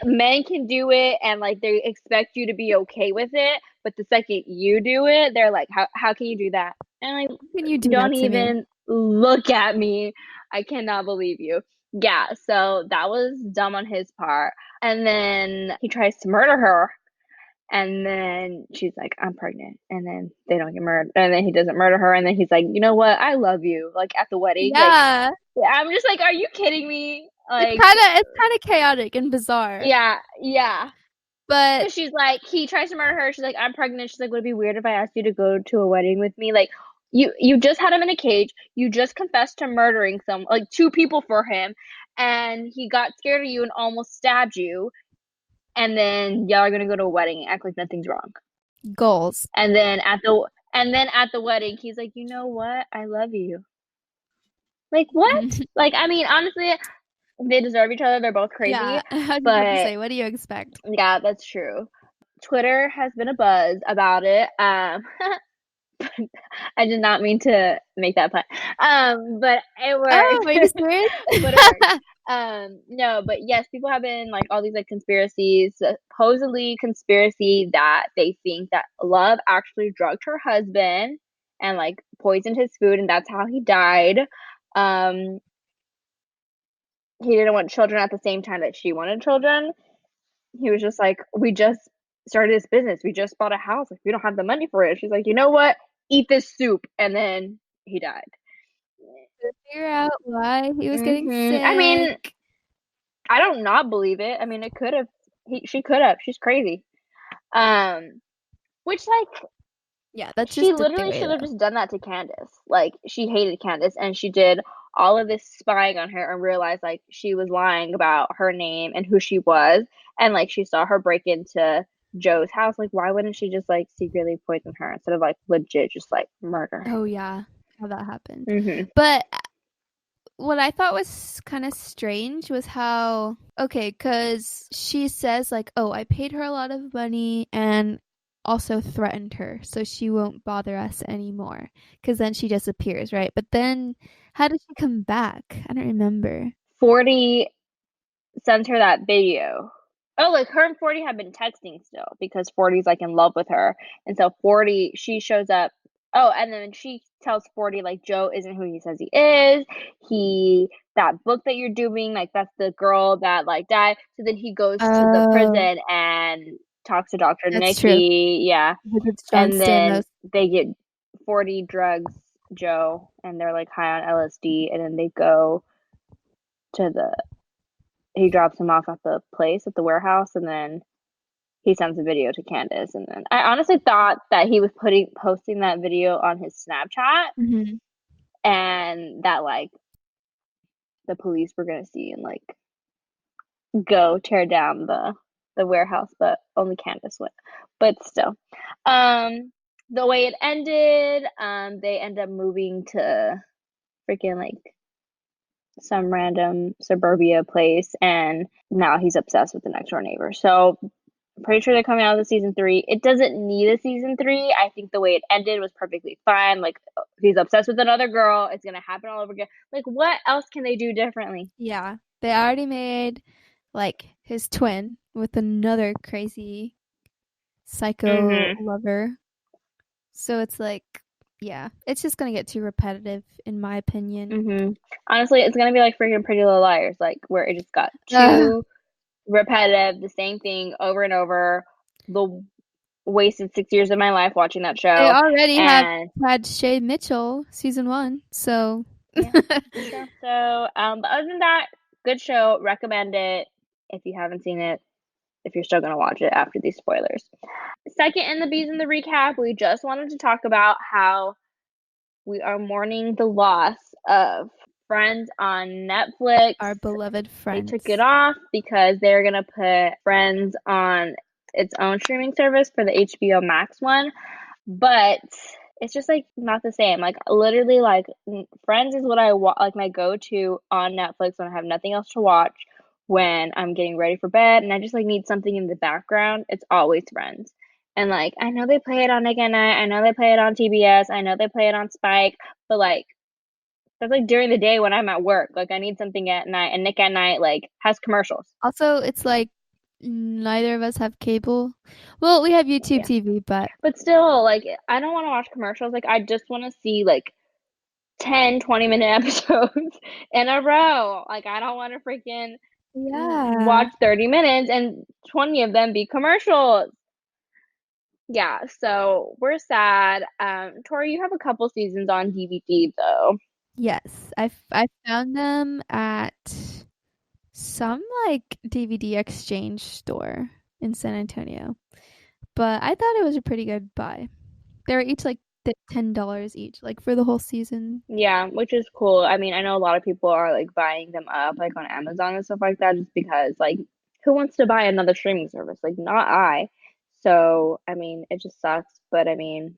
men can do it, and like they expect you to be okay with it, but the second you do it, they're like, how can you do that? And like, How can you do don't that to me? even look at me. I cannot believe you. Yeah, so that was dumb on his part. And then he tries to murder her, And then she's like, I'm pregnant. And then they don't get murdered. And then he doesn't murder her. And then he's like, you know what? I love you. Like at the wedding. Like, Yeah. I'm just like, are you kidding me? It's Like, kinda chaotic and bizarre. yeah, yeah. But Because she's like, he tries to murder her. She's like, I'm pregnant. She's like, would it be weird if I asked you to go to a wedding with me? Like, you just had him in a cage. You just confessed to murdering like two people for him, and he got scared of you and almost stabbed you. And then y'all are gonna go to a wedding and act like nothing's wrong. goals. And then at the wedding, he's like, you know what? I love you. Like what? Like, I mean, honestly, they deserve each other. They're both crazy, Yeah, I was about to but say, what do you expect? yeah, that's true. Twitter has been a buzz about it. I did not mean to make that pun. But it Oh, are you worked. serious? But it worked. No, but yes, people have been like all these like conspiracies, supposedly conspiracy that they think that Love actually drugged her husband and like poisoned his food, and that's how he died. Um, he didn't want children at the same time that she wanted children. He was just like, we just started this business. We just bought a house. Like, we don't have the money for it. She's like, you know what? Eat this soup. And then he died. To figure out why he was getting I mean, sick. I don't not believe it. I mean, it could have. She could have. She's crazy. Which like Yeah, that's she just the literally theory, should have though. just done that to Candace. Like she hated Candace, and she did all of this spying on her and realized like she was lying about her name and who she was, and like she saw her break into Joe's house. Like, why wouldn't she just like secretly poison her instead of like legit just like murder? Oh, yeah, how that happened. Mm-hmm. But what I thought was kind of strange was how, okay, because she says, like, oh, I paid her a lot of money and also threatened her, so she won't bother us anymore. Because then she disappears, right? But then how did she come back? I don't remember. 40 sends her that video. Oh, like her and 40 have been texting still because 40's like in love with her. And so 40, she shows up. Oh, and then she tells 40 like Joe isn't who he says he is. That book that you're doing, like that's the girl that like died. So then he goes to the Oh, prison and talks to Dr. that's true. Nikki. Yeah. Because it's John And then Stamos. they get 40 drugs Joe and they're like high on LSD, and then they go to he drops him off at the place at the warehouse, and then he sends a video to Candace. And then I honestly thought that he was posting that video on his Snapchat, Mm-hmm. and that like the police were gonna see and like go tear down the warehouse, but only Candace went. But still, the way it ended, they end up moving to freaking like some random suburbia place, and now he's obsessed with the next door neighbor. So I'm pretty sure they're coming out with a season 3. It doesn't need a season 3. I think the way it ended was perfectly fine. Like he's obsessed with another girl. It's gonna happen all over again. Like what else can they do differently? Yeah, they already made like his twin with another crazy psycho Mm-hmm. lover. So it's like, yeah, it's just gonna get too repetitive, in my opinion. Mm-hmm. Honestly, it's gonna be like freaking Pretty Little Liars, like where it just got Ugh, too repetitive, the same thing over and over. The wasted 6 years of my life watching that they show, already have and had Shay Mitchell season 1, so yeah, that's true. So, but other than that, good show. Recommend it if you haven't seen it. If you're still gonna watch it after these spoilers. Second in the bees in the recap, we just wanted to talk about how we are mourning the loss of Friends on Netflix. our beloved They took it friends. off because they're gonna put Friends on its own streaming service for the HBO Max one, but it's just like not the same. Like literally, like Friends is what I like my go-to on Netflix when I have nothing else to watch when I'm getting ready for bed and I just like need something in the background. It's always Friends. And like I know they play it on Nick at Night, I know they play it on TBS, I know they play it on Spike, but like that's like during the day when I'm at work. Like I need something at night, and Nick at Night like has commercials. Also, it's like neither of us have cable. Well, we have YouTube Yeah. TV, but But still, like I don't want to watch commercials. Like I just want to see like 10, 20-minute episodes in a row. Like I don't want to freaking yeah. watch 30 minutes and 20 of them be commercials. Yeah, so we're sad. Tori, you have a couple seasons on DVD though. Yes, I found them at some like DVD exchange store in San Antonio, but I thought it was a pretty good buy. They were each like $10 each, like for the whole season. Yeah, which is cool. I mean, I know a lot of people are like buying them up like on Amazon and stuff like that just because like who wants to buy another streaming service? Like not I. So, I mean, it just sucks, but I mean,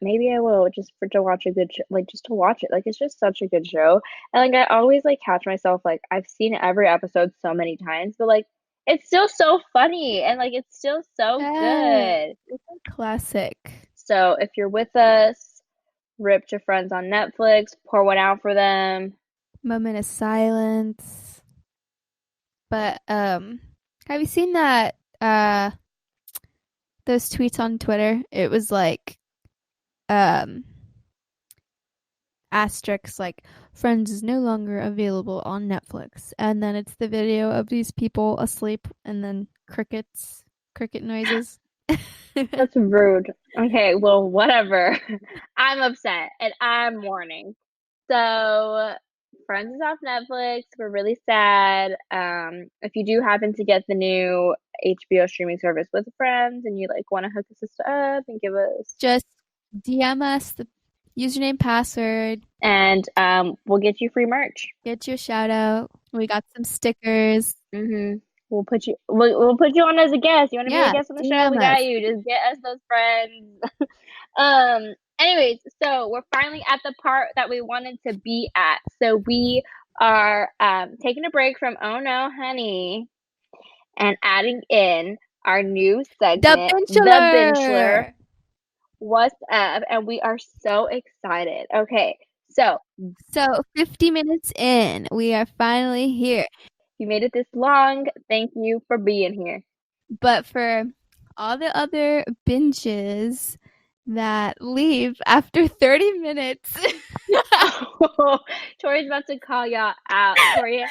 maybe I will just for to watch a good sh like just to watch it. Like it's just such a good show. And like I always like catch myself like I've seen every episode so many times, but like it's still so funny and like it's still so Yeah, good. it's a classic. So, if you're with us, rip to friends on Netflix, pour one out for them. Moment of silence. But have you seen that those tweets on Twitter? It was like um asterisks like Friends is no longer available on Netflix. And then it's the video of these people asleep and then cricket noises. That's rude. Okay, well, whatever. I'm upset and I'm mourning. So, Friends is off Netflix. We're really sad. If you do happen to get the new HBO streaming service with Friends and you like want to hook the sister up and give us, Just DM us the username, password, and we'll get you free merch. get you a shout out. We got some stickers. Mm-hmm. We'll put you on as a guest. You want to be a Yeah, guest on the show? DM We got us. you. Just get us those friends. Anyways, so we're finally at the part that we wanted to be at. So we are taking a break from Oh No Honey and adding in our new The segment, The Bincheler. Bincheler. What's up? And we are so excited. Okay, so So 50 minutes in, we are finally here. you made it this long. Thank you for being here. But for all the other binges that leave after 30 minutes. Oh, Tori's about to call y'all out. Tori,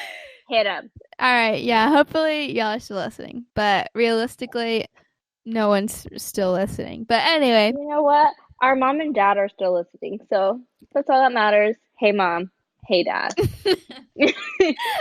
hit him. All right, yeah, hopefully y'all are still listening. But realistically, no one's still listening. But anyway. You know what? Our mom and dad are still listening, so that's all that matters. Hey, mom. Hey, dad. All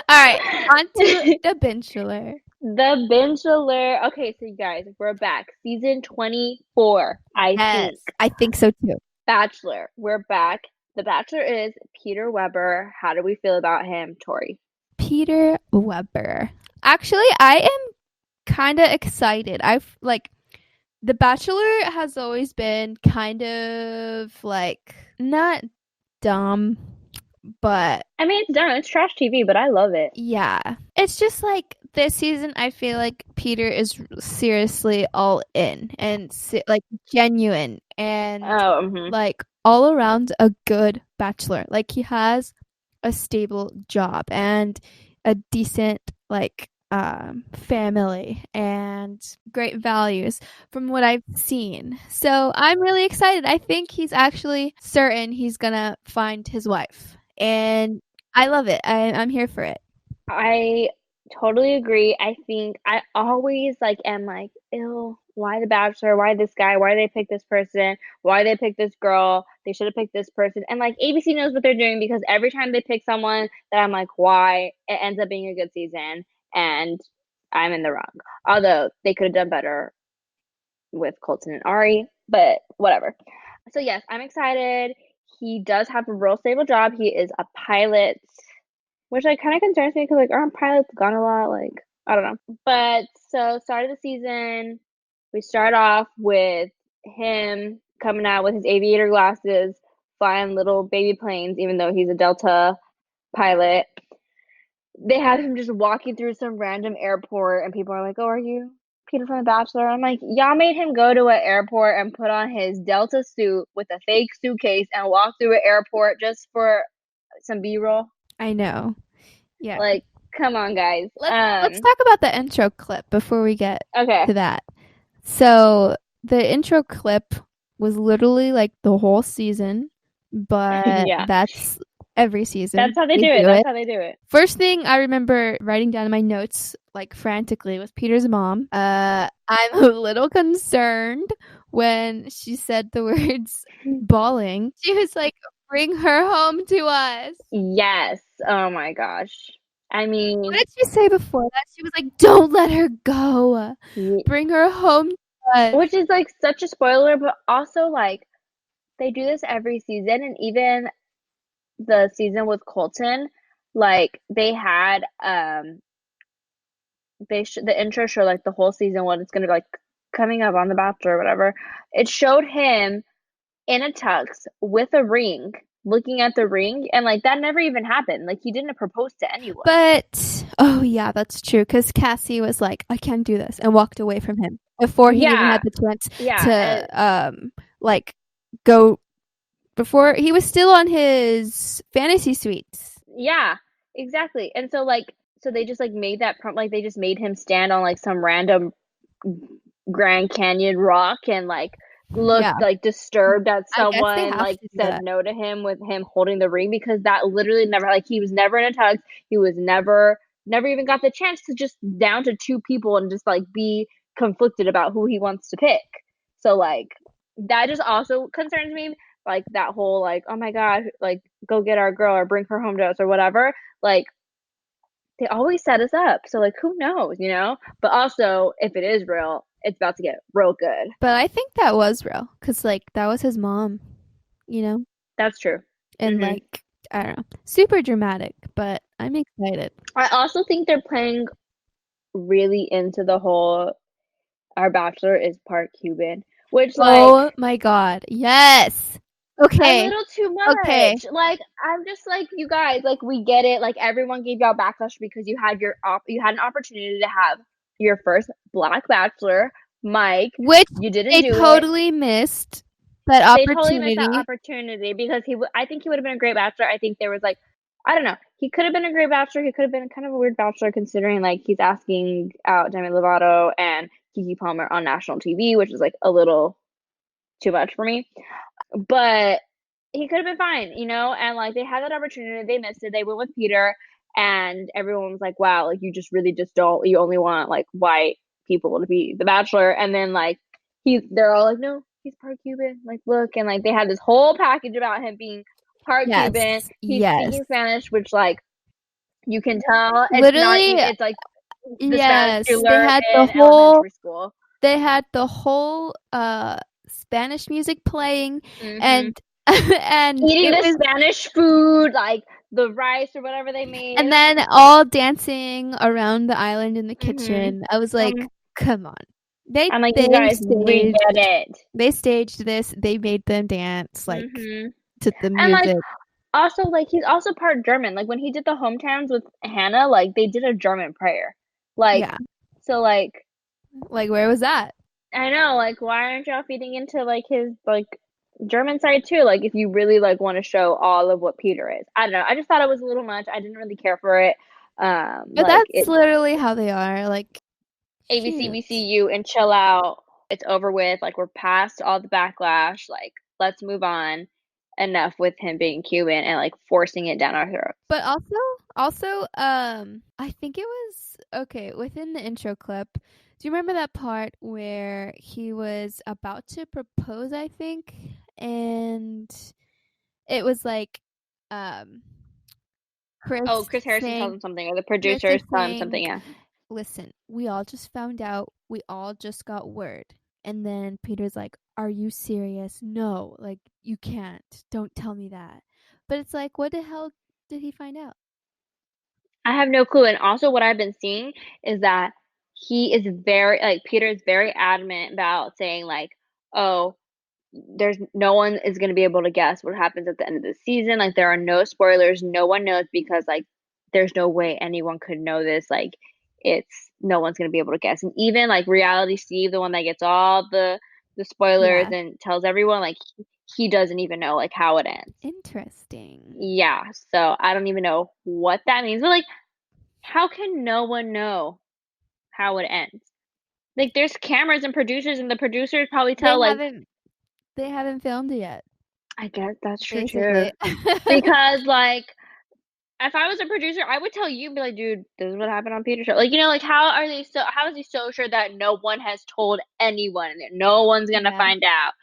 right, on to The Bincheler. The Bincheler. Okay, so you guys, we're back. Season 24, I think. I think so too. Bachelor. We're back. The Bachelor is Peter Weber. How do we feel about him, Tori? Peter Weber. Actually, I am kind of excited. I've like The Bachelor has always been kind of like not dumb, but I mean, it's done. It's trash TV, but I love it. yeah. It's just like this season I feel like Peter is seriously all in and like genuine and like all around a good bachelor. Like he has a stable job and a decent like family and great values from what I've seen. So I'm really excited. I think he's actually certain he's gonna find his wife. And I love it. I'm here for it. I totally agree. I think I always like am like, ew, why the Bachelor? Why this guy? Why they pick this person? Why they pick this girl? They should have picked this person. And like ABC knows what they're doing because every time they pick someone that I'm like, why? It ends up being a good season, and I'm in the wrong. Although they could have done better with Colton and Ari, but whatever. So yes, I'm excited. He does have a real stable job. He is a pilot, which like kind of concerns me because like aren't pilots gone a lot? Like I don't know. But so start of the season, we start off with him coming out with his aviator glasses, flying little baby planes, even though he's a Delta pilot. They have him just walking through some random airport, and people are like, "Oh, are you Peter from The Bachelor?" I'm like, "Y'all made him go to an airport and put on his Delta suit with a fake suitcase and walk through an airport just for some B-roll." I know. Yeah. Like, come on, guys. Let's talk about the intro clip before we get Okay. to that. So the intro clip was literally like the whole season, but Yeah. that's every season. That's how they do it. That's how they do it. First thing I remember writing down in my notes, like frantically, was Peter's mom. I'm a little concerned when she said the words bawling. She was like, "Bring her home to us." Yes. Oh my gosh. I mean, What did she say before that? She was like, "Don't let her go. Bring her home to us." which is like such a spoiler, but also like they do this every season, and even the season with Colton, like they had the intro show like the whole season what it's gonna be like coming up on The Bachelor or whatever. It showed him in a tux with a ring, looking at the ring, and like that never even happened. Like he didn't propose to anyone. But oh yeah, that's true. Because Cassie was like, "I can't do this," and walked away from him before he even had the chance to like go. Before he was still on his fantasy suites. Yeah, exactly. And so like so they just like made that prompt like they just made him stand on like some random Grand Canyon rock and like looked like disturbed at I guess they someone, have like to do said that. no to him with him holding the ring because that literally never like he was never in a tux. He was never even got the chance to just down to two people and just like be conflicted about who he wants to pick. So like that just also concerns me. Like that whole like, oh my God, like go get our girl or bring her home to us or whatever. Like they always set us up. So like who knows, you know? But also if it is real, it's about to get real good. But I think that was real because like that was his mom, you know? That's true. And like I don't know, super dramatic, but I'm excited. I also think they're playing really into the whole our bachelor is part Cuban, which like Oh my god, yes. a Okay, little too okay. much. Like I'm just like you guys, like we get it. Like everyone gave y'all backlash because you had you had an opportunity to have your first black bachelor, Mike. Which You didn't they do it. totally missed that They totally missed that opportunity. opportunity because I think he would have been a great bachelor. I think there was like, I don't know, he could have been a great bachelor. He could have been kind of a weird bachelor considering like he's asking out Demi Lovato and Keke Palmer on national TV, which is like a little too much for me. But he could have been fine, you know? And like they had that opportunity, they missed it. They went with Peter, and everyone was like, wow, like you just really just don't, you only want like white people to be the bachelor. And then like they're all like, no, he's part Cuban. Like, look. And like they had this whole package about him being part Cuban. He's Yes. speaking Spanish, which like you can tell it's not, Literally, it's like the Spanish yes. you They learn had in elementary school. Spanish music playing Mm-hmm. and and Eating it the was Spanish food, like the rice or whatever they made. and then all dancing around the island in the Mm-hmm. kitchen. I was like, "Come on." I'm like, you guys, we get it. They staged this. They made them dance like Mm-hmm. to the And like, music. also, like, he's also part German. Like, when he did the hometowns with Hannah, like, they did a German prayer. Like, Yeah. so, like, Like where was that? I know, like, why aren't y'all feeding into, like, his, like, German side too? Like, if you really, like, want to show all of what Peter is. I don't know. I just thought it was a little much. I didn't really care for it. But Like, that's literally how they are. Like cute. ABCBCU and chill out. It's over with. Like we're past all the backlash. Like let's move on. Enough with him being Cuban and like forcing it down our throats. But also, I think it was okay within the intro clip. Do you remember that part where he was about to propose? I think, and it was like, Chris. Oh, Chris Harrison tells saying, him something, or the Chris producers is tell him saying, something. Yeah. "Listen, we all just found out. We all just got word." And then Peter's like, "Are you serious? No, like you can't. Don't tell me that." But it's like, what the hell did he find out? I have no clue. And also, what I've been seeing is that he is very like Peter is very adamant about saying like, oh, there's no one is going to be able to guess what happens at the end of the season. Like there are no spoilers. No one knows because like there's no way anyone could know this. Like it's no one's going to be able to guess. And even like Reality Steve, the one that gets all the spoilers Yeah. and tells everyone like he doesn't even know like how it ends. Interesting. Yeah, so I don't even know what that means. But like how can no one know how it ends? Like there's cameras and producers and the producers probably They tell like haven't they haven't filmed it yet. I guess that's true too. basically. Because like if I was a producer, I would tell you, be like, dude, this is what happened on Peter's show. Like, like how is he so sure that no one has told anyone and that no one's gonna Yeah. find out?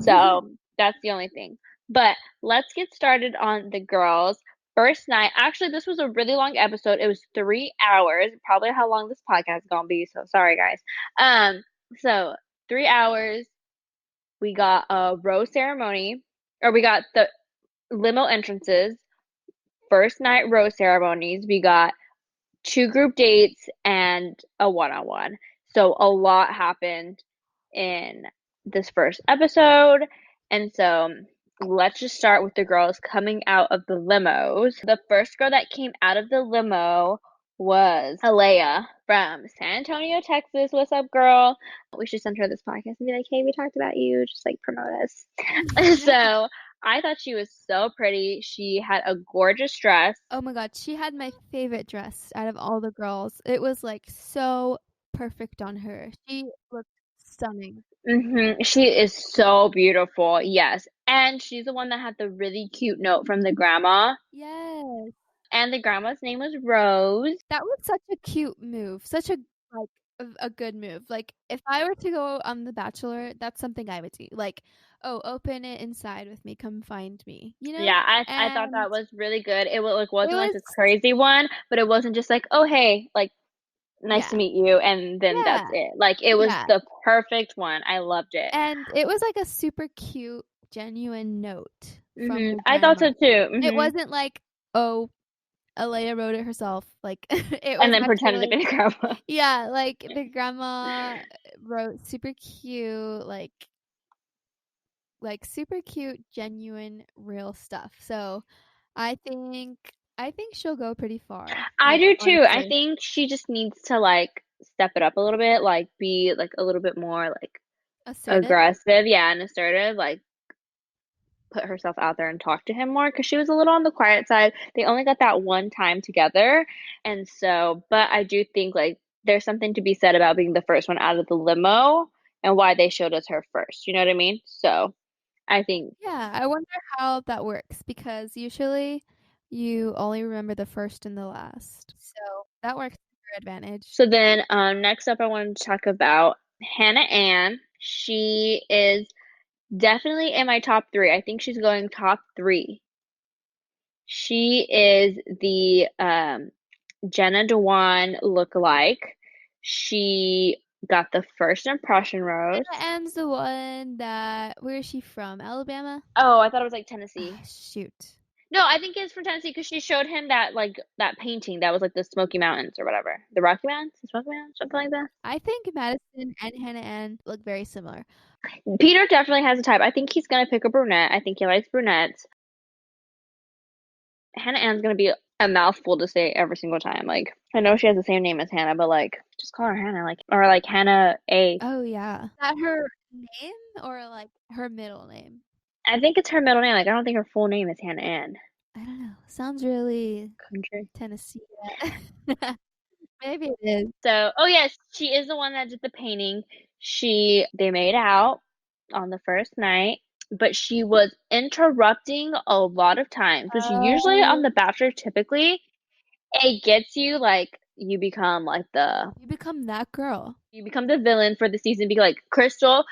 So that's the only thing. But let's get started on the girls. First night, actually, this was a really long episode. It was 3 hours, probably how long this podcast is gonna be. So sorry, guys. So 3 hours. We got a rose ceremony, or we got the limo entrances. First night rose ceremonies. We got two group dates and a one-on-one. So a lot happened in this first episode. And so let's just start with the girls coming out of the limos. The first girl that came out of the limo was Alea from San Antonio, Texas. What's up, girl? We should send her this podcast and be like, hey, we talked about you. Just like promote us. So I thought she was so pretty. She had a gorgeous dress. Oh my god, she had my favorite dress out of all the girls. It was like so perfect on her. She looked stunning. She is so beautiful. Yes. And she's the one that had the really cute note from the grandma. Yes. And the grandma's name was Rose. That was such a cute move. Such a like a good move. Like if I were to go on The Bachelor, that's something I would do. Like, oh, open it inside with me. Come find me. You know? Yeah, I thought And that was really good. Like it wasn't like was this crazy one, but it wasn't just like, oh hey, like nice to yeah. meet you, and then that's Yeah. it. Like it was Yeah. the perfect one. I loved it. And it was like a super cute, genuine note from the I thought grandma. so too. It wasn't like, oh, Alea wrote it herself. Like it And was then pretended to actually be the grandma. yeah, like the grandma wrote super cute, like super cute, genuine, real stuff. So I think she'll go pretty far. I Like do too. I honestly. think she just needs to like step it up a little bit, like be like a little bit more like Assertive. aggressive, yeah, and assertive, like put herself out there and talk to him more because she was a little on the quiet side. They only got that one time together. And so, but I do think like there's something to be said about being the first one out of the limo and why they showed us her first. You know what I mean? So I think Yeah, I wonder how that works because usually you only remember the first and the last. So that works to your advantage. so. Then next up, I wanted to talk about Hannah Ann. She is definitely in my top three. I think she's going top three. She is the Jenna Dewan lookalike. She got the first impression rose. Hannah Ann's the one that where is she from? Alabama? Oh, I thought it was like Ah, Tennessee. shoot. No, I think it's from Tennessee because she showed him that like that painting that was like the Smoky Mountains or whatever. The Rocky Mountains? The Smoky Mountains? Something like that. I think Madison and Hannah Ann look very similar. Peter definitely has a type. I think he's gonna pick a brunette. I think he likes brunettes. Hannah Ann's gonna be a mouthful to say every single time. Like I know she has the same name as Hannah, but like just call her Hannah, like or like Hannah A. Oh yeah. Is that her name or like her middle name? I think it's her middle name. Like I don't think her full name is Hannah Ann. I don't know. Sounds really Country. Tennessee. Maybe it is. So, oh yes, she is the one that did the painting. They made out on the first night, but she was interrupting a lot of times, which usually on Oh, The Bachelor, typically it gets you like you become that girl. you become the villain for the season because like Crystal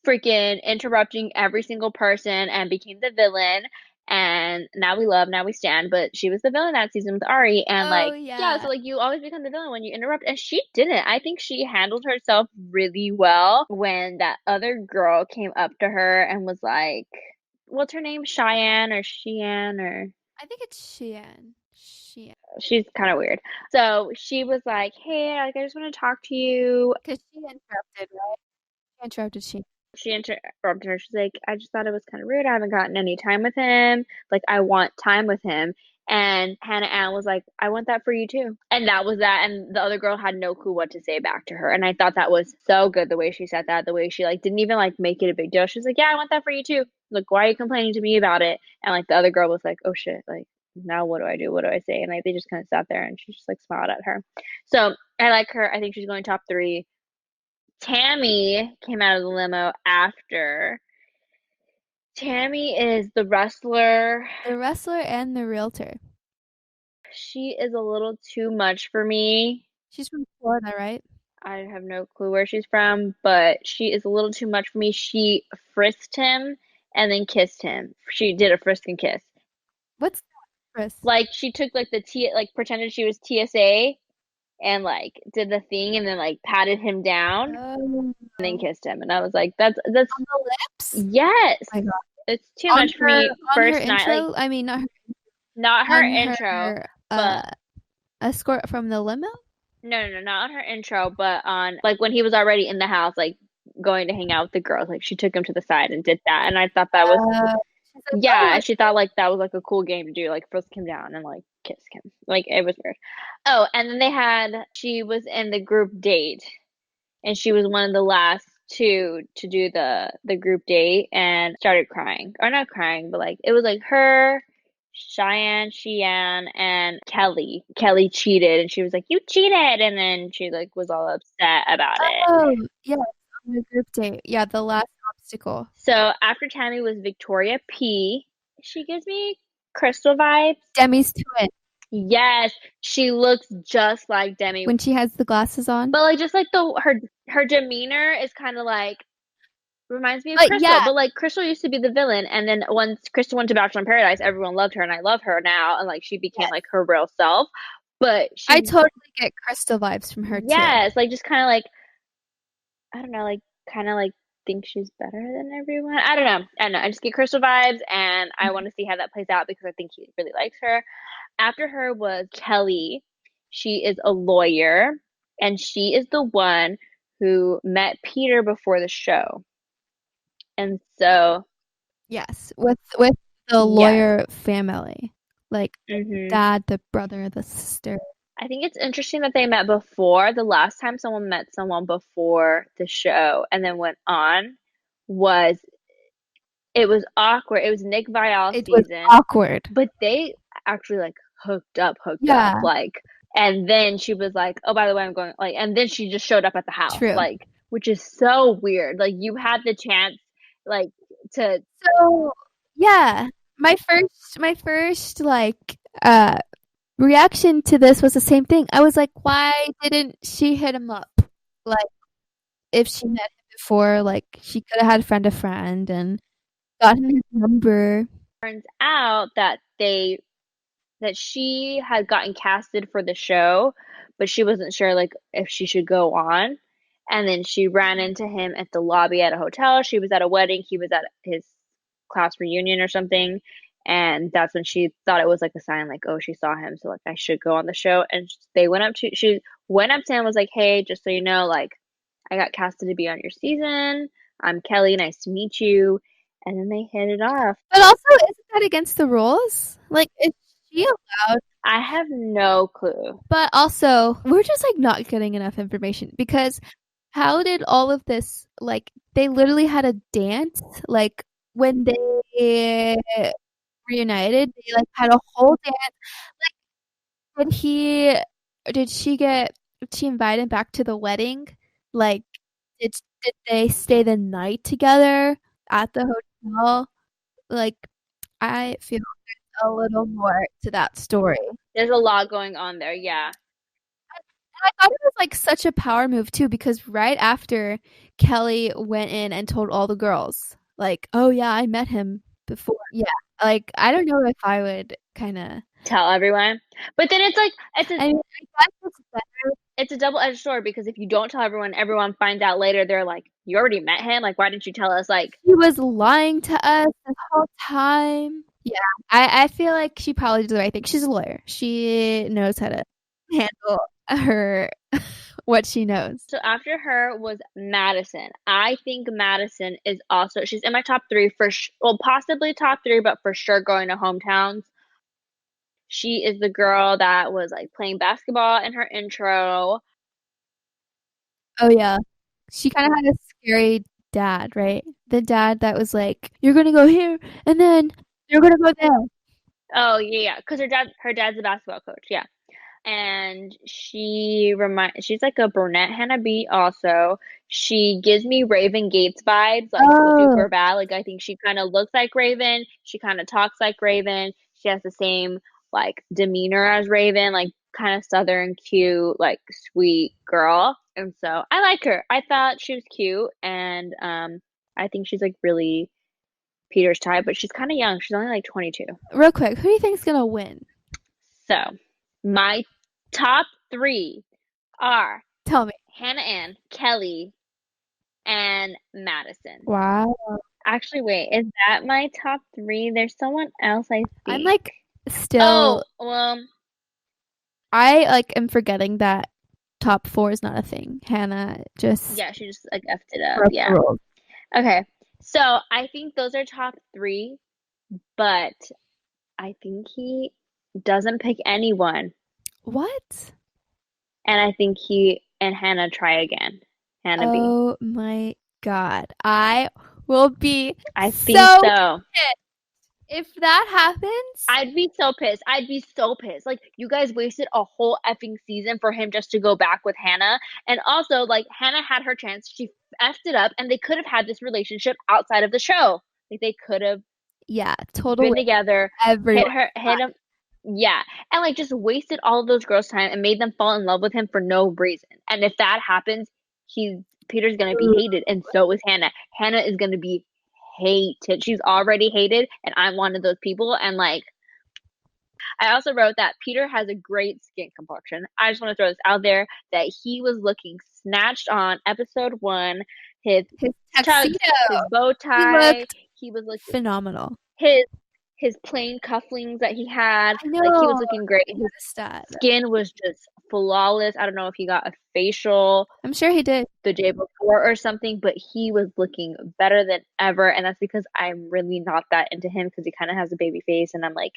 freaking interrupting every single person and became the villain. And now we love, now we stand. But she was the villain that season with Ari. And Oh like, yeah, so yeah. like you always become the villain when you interrupt. And she didn't. I think she handled herself really well when that other girl came up to her and was like, what's her name? Cheyenne or Sheehan or I think it's Sheehan. Sheehan. she's kind of weird. So she was like, hey, like, I just want to talk to you. Because she interrupted, right? She interrupted she. She interrupted her. She's like, I just thought it was kind of rude. I haven't gotten any time with him. Like, I want time with him. And Hannah Ann was like, I want that for you too. And that was that. And the other girl had no clue what to say back to her. And I thought that was so good the way she said that, the way she like didn't even like make it a big deal. She was like, yeah, I want that for you too. Like, why are you complaining to me about it? And like the other girl was like, oh shit, like now what do I do? What do I say? And like they just kind of sat there and she just like smiled at her. So I like her. I think she's going top three. Tammy came out of the limo after. Tammy is the wrestler. The wrestler and the realtor. She is a little too much for me. She's from Florida, right? I have no clue where she's from, but she is a little too much for me. She frisked him and then kissed him. She did a frisk and kiss. What's Chris? Like she took like the T like pretended she was TSA and like did the thing and then like patted him down and Oh. then kissed him. And I was like, that's On the lips? yes. Oh my God. It's too On much for her me on her first night. Like intro? I mean, not her, not her on intro, her but escort from the limo? no, not on her intro, but on like when he was already in the house, like going to hang out with the girls. Like she took him to the side and did that, and I thought that was She's like, "Oh, yeah. let's She thought like that was like a cool game to do, like frisk him down and like kiss him. Like it was weird. Oh, and then they had she was in the group date, and she was one of the last two to do the group date, and started crying or not crying, but like it was like her. Cheyenne, Sheehan, and Kelly. Kelly cheated, and she was like, "You cheated," and then she like was all upset about it. Oh, yes, on the group date. Yeah, the last obstacle. So after Tammy was Victoria P. She gives me Crystal vibes. Demi's twin Yes, she looks just like Demi, when she has the glasses on. but like just like the her demeanor is kind of like reminds me of But Crystal. yeah, But like Crystal used to be the villain, and then once Crystal went to Bachelor in Paradise, everyone loved her, and I love her now, and like she became yes. like her real self. But I she, totally get Crystal vibes from her too. yes, like just kind of like I don't know, like kind of like think she's better than everyone. I don't know. I don't know. I just get Crystal vibes, and I want to see how that plays out because I think he really likes her. After her was Kelly. She is a lawyer, and she is the one who met Peter before the show. And so, Yes, with the yes. lawyer family, like the hmm dad, the brother, the sister. I think it's interesting that they met before. The last time someone met someone before the show and then went on was it was awkward. It was Nick Viall It was season, awkward. but they actually like hooked up, Yeah, like, and then she was like, "Oh, by the way, I'm going," like, and then she just showed up at the house, true. like, which is so weird. Like, you had the chance, like, to So, yeah, my first like reaction to this was the same thing. I was like, why didn't she hit him up? Like, if she met him before, like she could have had friend a friend and gotten his number. turns out that that she had gotten casted for the show, but she wasn't sure like if she should go on. And then she ran into him at the lobby at a hotel. She was at a wedding. He was at his class reunion or something. And that's when she thought it was like a sign, like, oh, she saw him, so like I should go on the show. And she went up to him and was like, hey, just so you know, like I got casted to be on your season. I'm Kelly. Nice to meet you. And then they hit it off. But also, isn't that against the rules? Like, is she allowed? I have no clue. But also, we're just like not getting enough information because how did all of this like they literally had a dance like when they reunited, they like had a whole dance. Did he did she invite him back to the wedding? Like did they stay the night together at the hotel? Like I feel a little more to that story. There's a lot going on there. Yeah. And I thought it was like such a power move too because right after Kelly went in and told all the girls like, "Oh yeah, I met him before." Yeah. Like I don't know if I would kind of Tell everyone. But then it's like I mean, I guess it's better. it's a double-edged sword because if you don't tell everyone, everyone finds out later. They're like, "You already met him. Like, why didn't you tell us?" Like, She was lying to us this whole time. Yeah, I feel like she probably did the right thing. She's a lawyer. She knows how to handle her what she knows. so after her was Madison. I think Madison is also she's in my top three for well, possibly top three, but for sure going to hometowns. She is the girl that was like playing basketball in her intro. Oh yeah. She kind of had a scary dad, right? The dad that was like, "You're gonna go here, and then you're gonna go there." Oh yeah, because her dad's a basketball coach. Yeah. and she's like a brunette Hannah B also. She gives me Raven Gates vibes, like Oh, super bad. Like I think she kind of looks like Raven. She kind of talks like Raven. She has the same like demeanor as Raven, like kind of southern, cute, like sweet girl. And so I like her. I thought she was cute, and I think she's like really Peter's type, but she's kind of young. She's only like 22. real quick, who do you think's gonna win? So my top three are Tell me. Hannah Ann, Kelly, and Madison. Wow. Actually, wait, is that my top three? There's someone else I I'm think. like still Oh, well, I like am forgetting that top 4 is not a thing. Hannah just yeah, she just like effed it up. broke the Yeah. rules. Okay. So I think those are top three, but I think he doesn't pick anyone. What? And I think he and Hannah try again. Hannah B. Oh my god. I will be I think so so. pissed if that happens. I'd be so pissed. I'd be so pissed. Like, you guys wasted a whole effing season for him just to go back with Hannah. And also, like, Hannah had her chance. She effed it up, and they could have had this relationship outside of the show. Like, they could have Yeah, total been waste together, of everyone. hit him. Yeah. And, like, just wasted all of those girls' time and made them fall in love with him for no reason. And if that happens, Peter's gonna be hated, and so is Hannah. Hannah is gonna be hated. She's already hated, and I'm one of those people. And like, I also wrote that Peter has a great skin complexion. I just want to throw this out there that he was looking snatched on episode 1. His His tugs, tuxedo. his bow He tie. looked He was looking phenomenal. his his plain cufflinks that he had. I Like he was know. looking great. I His noticed that. skin was just flawless. I don't know if he got a facial I'm sure he did. the day before or something, but he was looking better than ever. And that's because I'm really not that into him because he kind of has a baby face, and I'm like,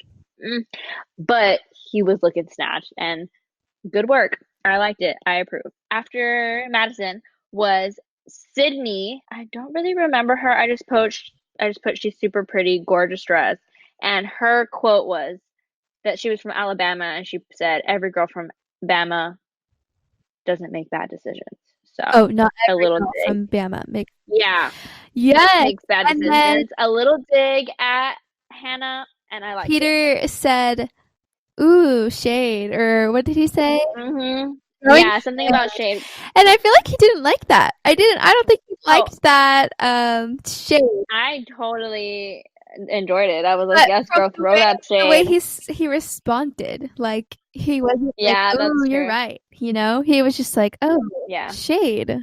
but he was looking snatched and good work. I liked it. I approve. After Madison was Sydney. I don't really remember her. I just put she's super pretty, gorgeous dress. And her quote was that she was from Alabama, and she said every girl from Bama doesn't make bad decisions. So Oh, not a every little girl dig. from Bama Yeah, Yes. makes bad And then decisions. A little dig at Hannah, and I liked it. Peter said, "Ooh, shade," or what did he say? Throwing Yeah, something shade. about shade. And I feel like he didn't like that. I don't think he Oh, liked that shade. I totally enjoyed it. I was like, But yes, from girl, throw that the way shade. he responded, like he wasn't like, Yeah, "Oh, that's you're true. right," you know? He was just like, "Oh, Yeah. shade."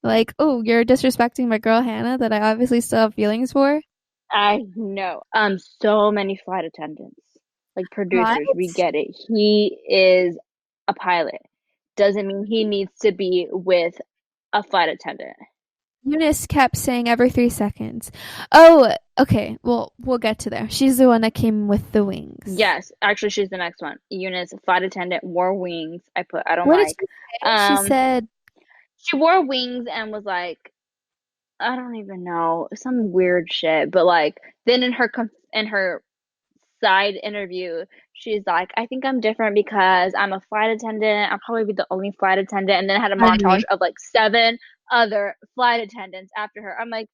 Like, "Oh, you're disrespecting my girl Hannah that I obviously still have feelings for." I know. So many flight attendants, like Right? producers, we get it. He is a pilot. Doesn't mean he needs to be with a flight attendant. Eunice kept saying every 3 seconds. Oh, okay. Well, we'll get to there. She's the one that came with the wings. Yes, actually, she's the next one. Eunice, flight attendant, wore wings. I don't What did like. she say? She said, She wore wings and was like, I don't even know, some weird shit. But like, then in her side interview, she's like, I think I'm different because I'm a flight attendant. I'll probably be the only flight attendant. And then had a montage "Honey, of like 7 other flight attendants after her. I'm like,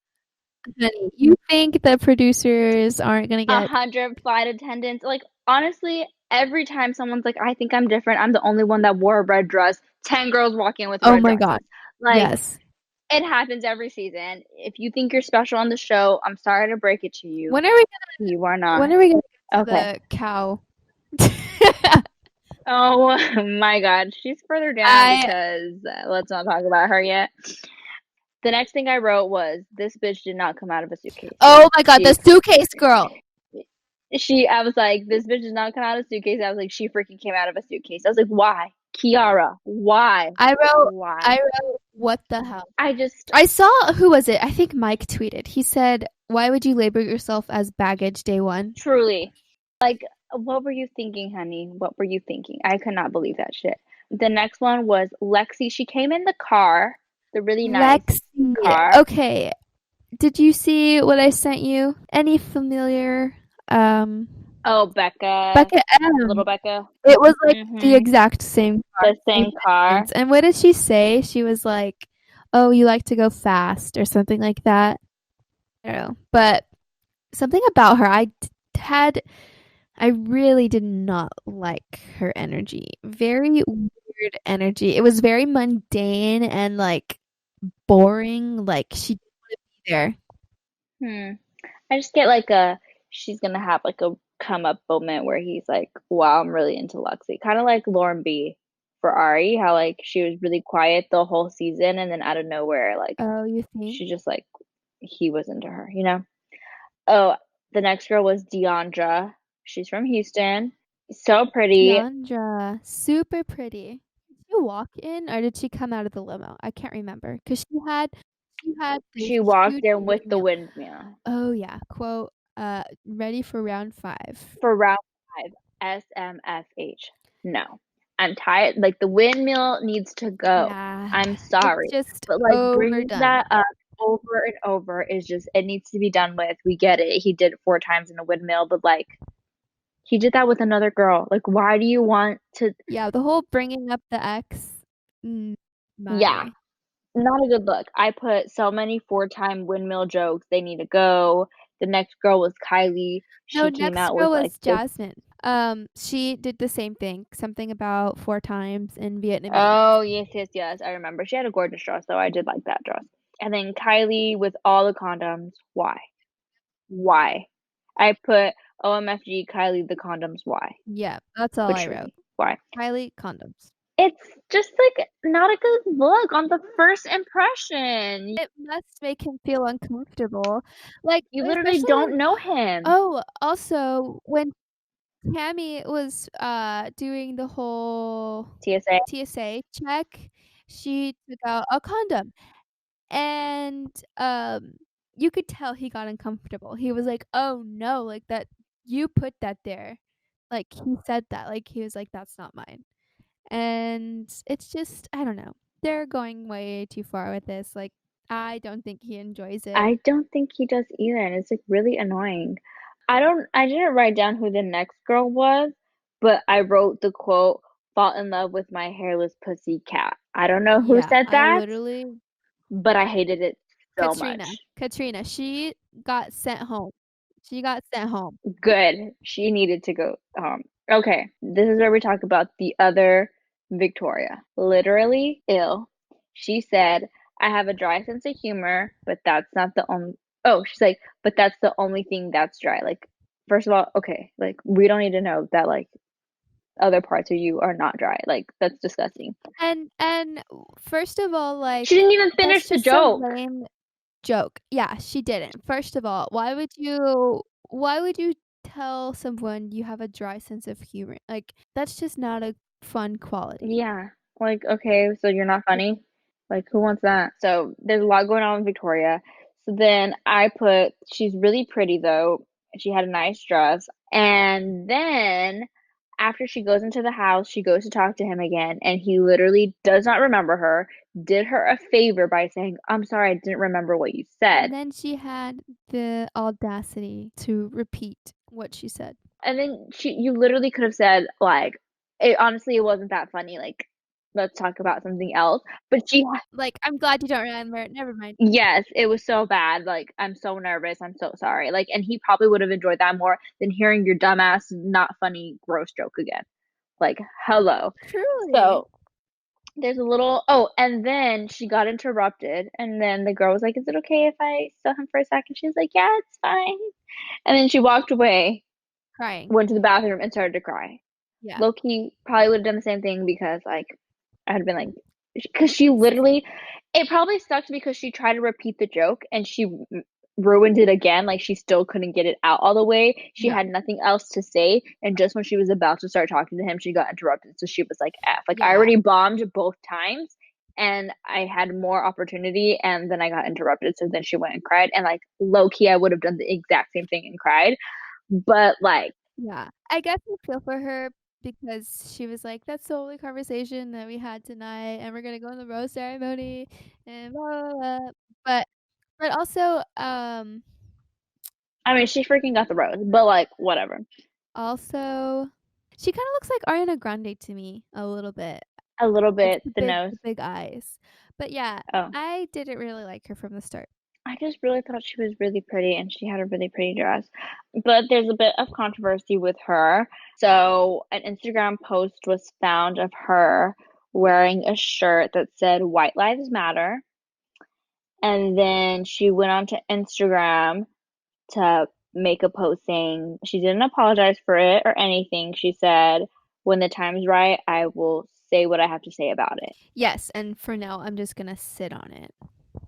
honey, you think the producers aren't gonna get 100 flight attendants. Like, honestly, every time someone's like, I think I'm different, I'm the only one that wore a red dress, 10 girls walking with Oh red my god. dresses. Like, Yes. it happens every season. If you think you're special on the show, I'm sorry to break it to you. When are we You are when not. are we gonna get to Okay. the cow? Oh my god, she's further down I because let's not talk about her yet. The next thing I wrote was, this bitch did not come out of a suitcase. Oh my god, the suitcase girl. I was like, this bitch did not come out of a suitcase. I was like, she freaking came out of a suitcase. I was like, why? Kiara, why? I wrote, Why? what the hell? I I saw, who was it? I think Mike tweeted. He said, "Why would you label yourself as baggage day one?" truly, like, what were you thinking, honey? What were you thinking? I could not believe that shit. The next one was Lexi. She came in the car, the really nice Lexi. car. Okay. Did you see what I sent you? Any familiar Oh, Becca, Becca little M. Becca. It was, like, the Mhm. exact same car, The same same car. entrance, and what did she say? She was like, "Oh, you like to go fast," or something like that. I don't know, but something about her, I really did not like her energy. Very weird energy. It was very mundane and, like, boring, like, she didn't wanna be there. Hmm. I just get like a she's gonna have like a come up moment where he's like, wow, I'm really into Luxie. Kind of like Lauren B for Ari, how like she was really quiet the whole season and then out of nowhere, like Oh, you think? she just like he was into her, you know? Oh, the next girl was Deandra. She's from Houston. So pretty. Tiandra, super pretty. Did she walk in or did she come out of the limo? I can't remember because she had this She walked huge in with the windmill. windmill Oh, yeah, quote, "Ready for round 5." for round five. SMFH. No. I'm tired. Like the windmill needs to go. Yeah, I'm it's sorry. just But like bringing overdone. that up over and over is just, it needs to be done with. We get it. He did it 4 times in a windmill, but like he did that with another girl. Like, why do you want to? Yeah, the whole bringing up the ex, Yeah, my not a good look. I put so many 4-time windmill jokes. They need to go. The next girl was Kylie. No, She came next out girl with like was the, Jasmine. She did the same thing, something about 4 times in Vietnamese. oh, yes, yes, yes. I remember. She had a gorgeous dress, though. I did like that dress. And then Kylie with all the condoms. Why? Why? I put OMFG Kylie the condoms. Why? Yeah, that's all But I wrote. truly, why? Kylie condoms. It's just like not a good look on the first impression. It must make him feel uncomfortable, like, You literally especially when don't know him. oh, also, when Tammy was, doing the whole TSA. TSA check, she took out a condom, and, you could tell he got uncomfortable. He was like, "Oh, no, like, that you put that there." Like, he said that, like, he was like, "That's not mine." And it's just I don't know. They're going way too far with this, like, I don't think he enjoys it. I don't think he does either, and it's like really annoying. I didn't write down who the next girl was, but I wrote the quote, fall in love with my hairless pussy cat. I don't know who Yeah, said I that, literally but I hated it so Katrina, much. Katrina, she got sent home. She got sent home. Good. She needed to go home. Okay, this is where we talk about the other Victoria. Literally ill. She said, I have a dry sense of humor, but that's not the only. Oh, she's like, but that's the only thing that's dry. Like, first of all, okay, like, we don't need to know that, like, other parts of you are not dry. Like, that's disgusting. And first of all, She like, didn't even finish that's the just a joke. lame joke. Yeah, she didn't. First of all, why would you tell someone you have a dry sense of humor? Like, that's just not a fun quality. Yeah. Like, okay, so you're not funny? Like, who wants that? So there's a lot going on with Victoria. So then I put, she's really pretty though. She had a nice dress. And then after she goes into the house, she goes to talk to him again, and he literally does not remember her, did her a favor by saying, I'm sorry, I didn't remember what you And said. then she had the audacity to repeat what she said. And then you literally could have said, like, it honestly, it wasn't that funny. Like, let's talk about something else. But she Like, "I'm glad you don't remember it, never mind." yes, it was so bad. Like, I'm so nervous. I'm so sorry. Like, and he probably would have enjoyed that more than hearing your dumbass, not funny, gross joke again. Like, hello. Truly. So there's a little, oh, and then she got interrupted. And then the girl was like, is it okay if I steal him for a second? She was like, yeah, it's fine. And then she walked away, Crying. went to the bathroom, and started to cry. Yeah. Loki probably would have done the same thing because, like, I had been like, because she literally, it probably sucked because she tried to repeat the joke and she ruined it again. Like, she still couldn't get it out all the way. She Yeah. had nothing else to say. And just when she was about to start talking to him, she got interrupted. So she was like, F. Like, I Yeah. already bombed both times and I had more opportunity and then I got interrupted. So then she went and cried. And, like, low key, I would have done the exact same thing and cried. But, like, Yeah. I guess I feel for her because she was like, "That's the only conversation that we had tonight, and we're gonna go in the rose ceremony and blah, blah, blah." But also, I mean, she freaking got the rose, but, like, whatever. Also, she kinda looks like Ariana Grande to me a little bit. A little It's bit, the nose. the big eyes. But yeah, Oh. I didn't really like her from the start. I just really thought she was really pretty and she had a really pretty dress. But there's a bit of controversy with her. So, an Instagram post was found of her wearing a shirt that said White Lives Matter. And then she went on to Instagram to make a post saying she didn't apologize for it or anything. She said, when the time's right, I will say what I have to say about it. Yes, and for now, I'm just gonna sit on it,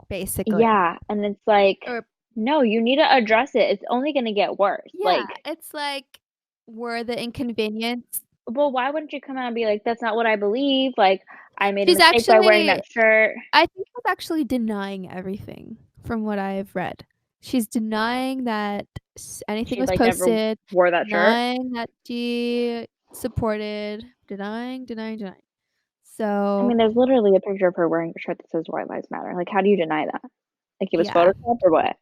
basically. Yeah, and it's like, Or no, you need to address it. It's only gonna get worse. yeah, Like, it's like, we're the inconvenience. well, why wouldn't you come out and be like, that's not what I believe? Like, I made a She's mistake by wearing actually that shirt. I think she's actually denying everything from what I've read. She's denying that anything She was like never posted, wore that shirt. denying that she supported, denying. I So, mean, there's literally a picture of her wearing a shirt that says White Lives Matter. Like, how do you deny that? Like, it was yeah. Photoshopped or what?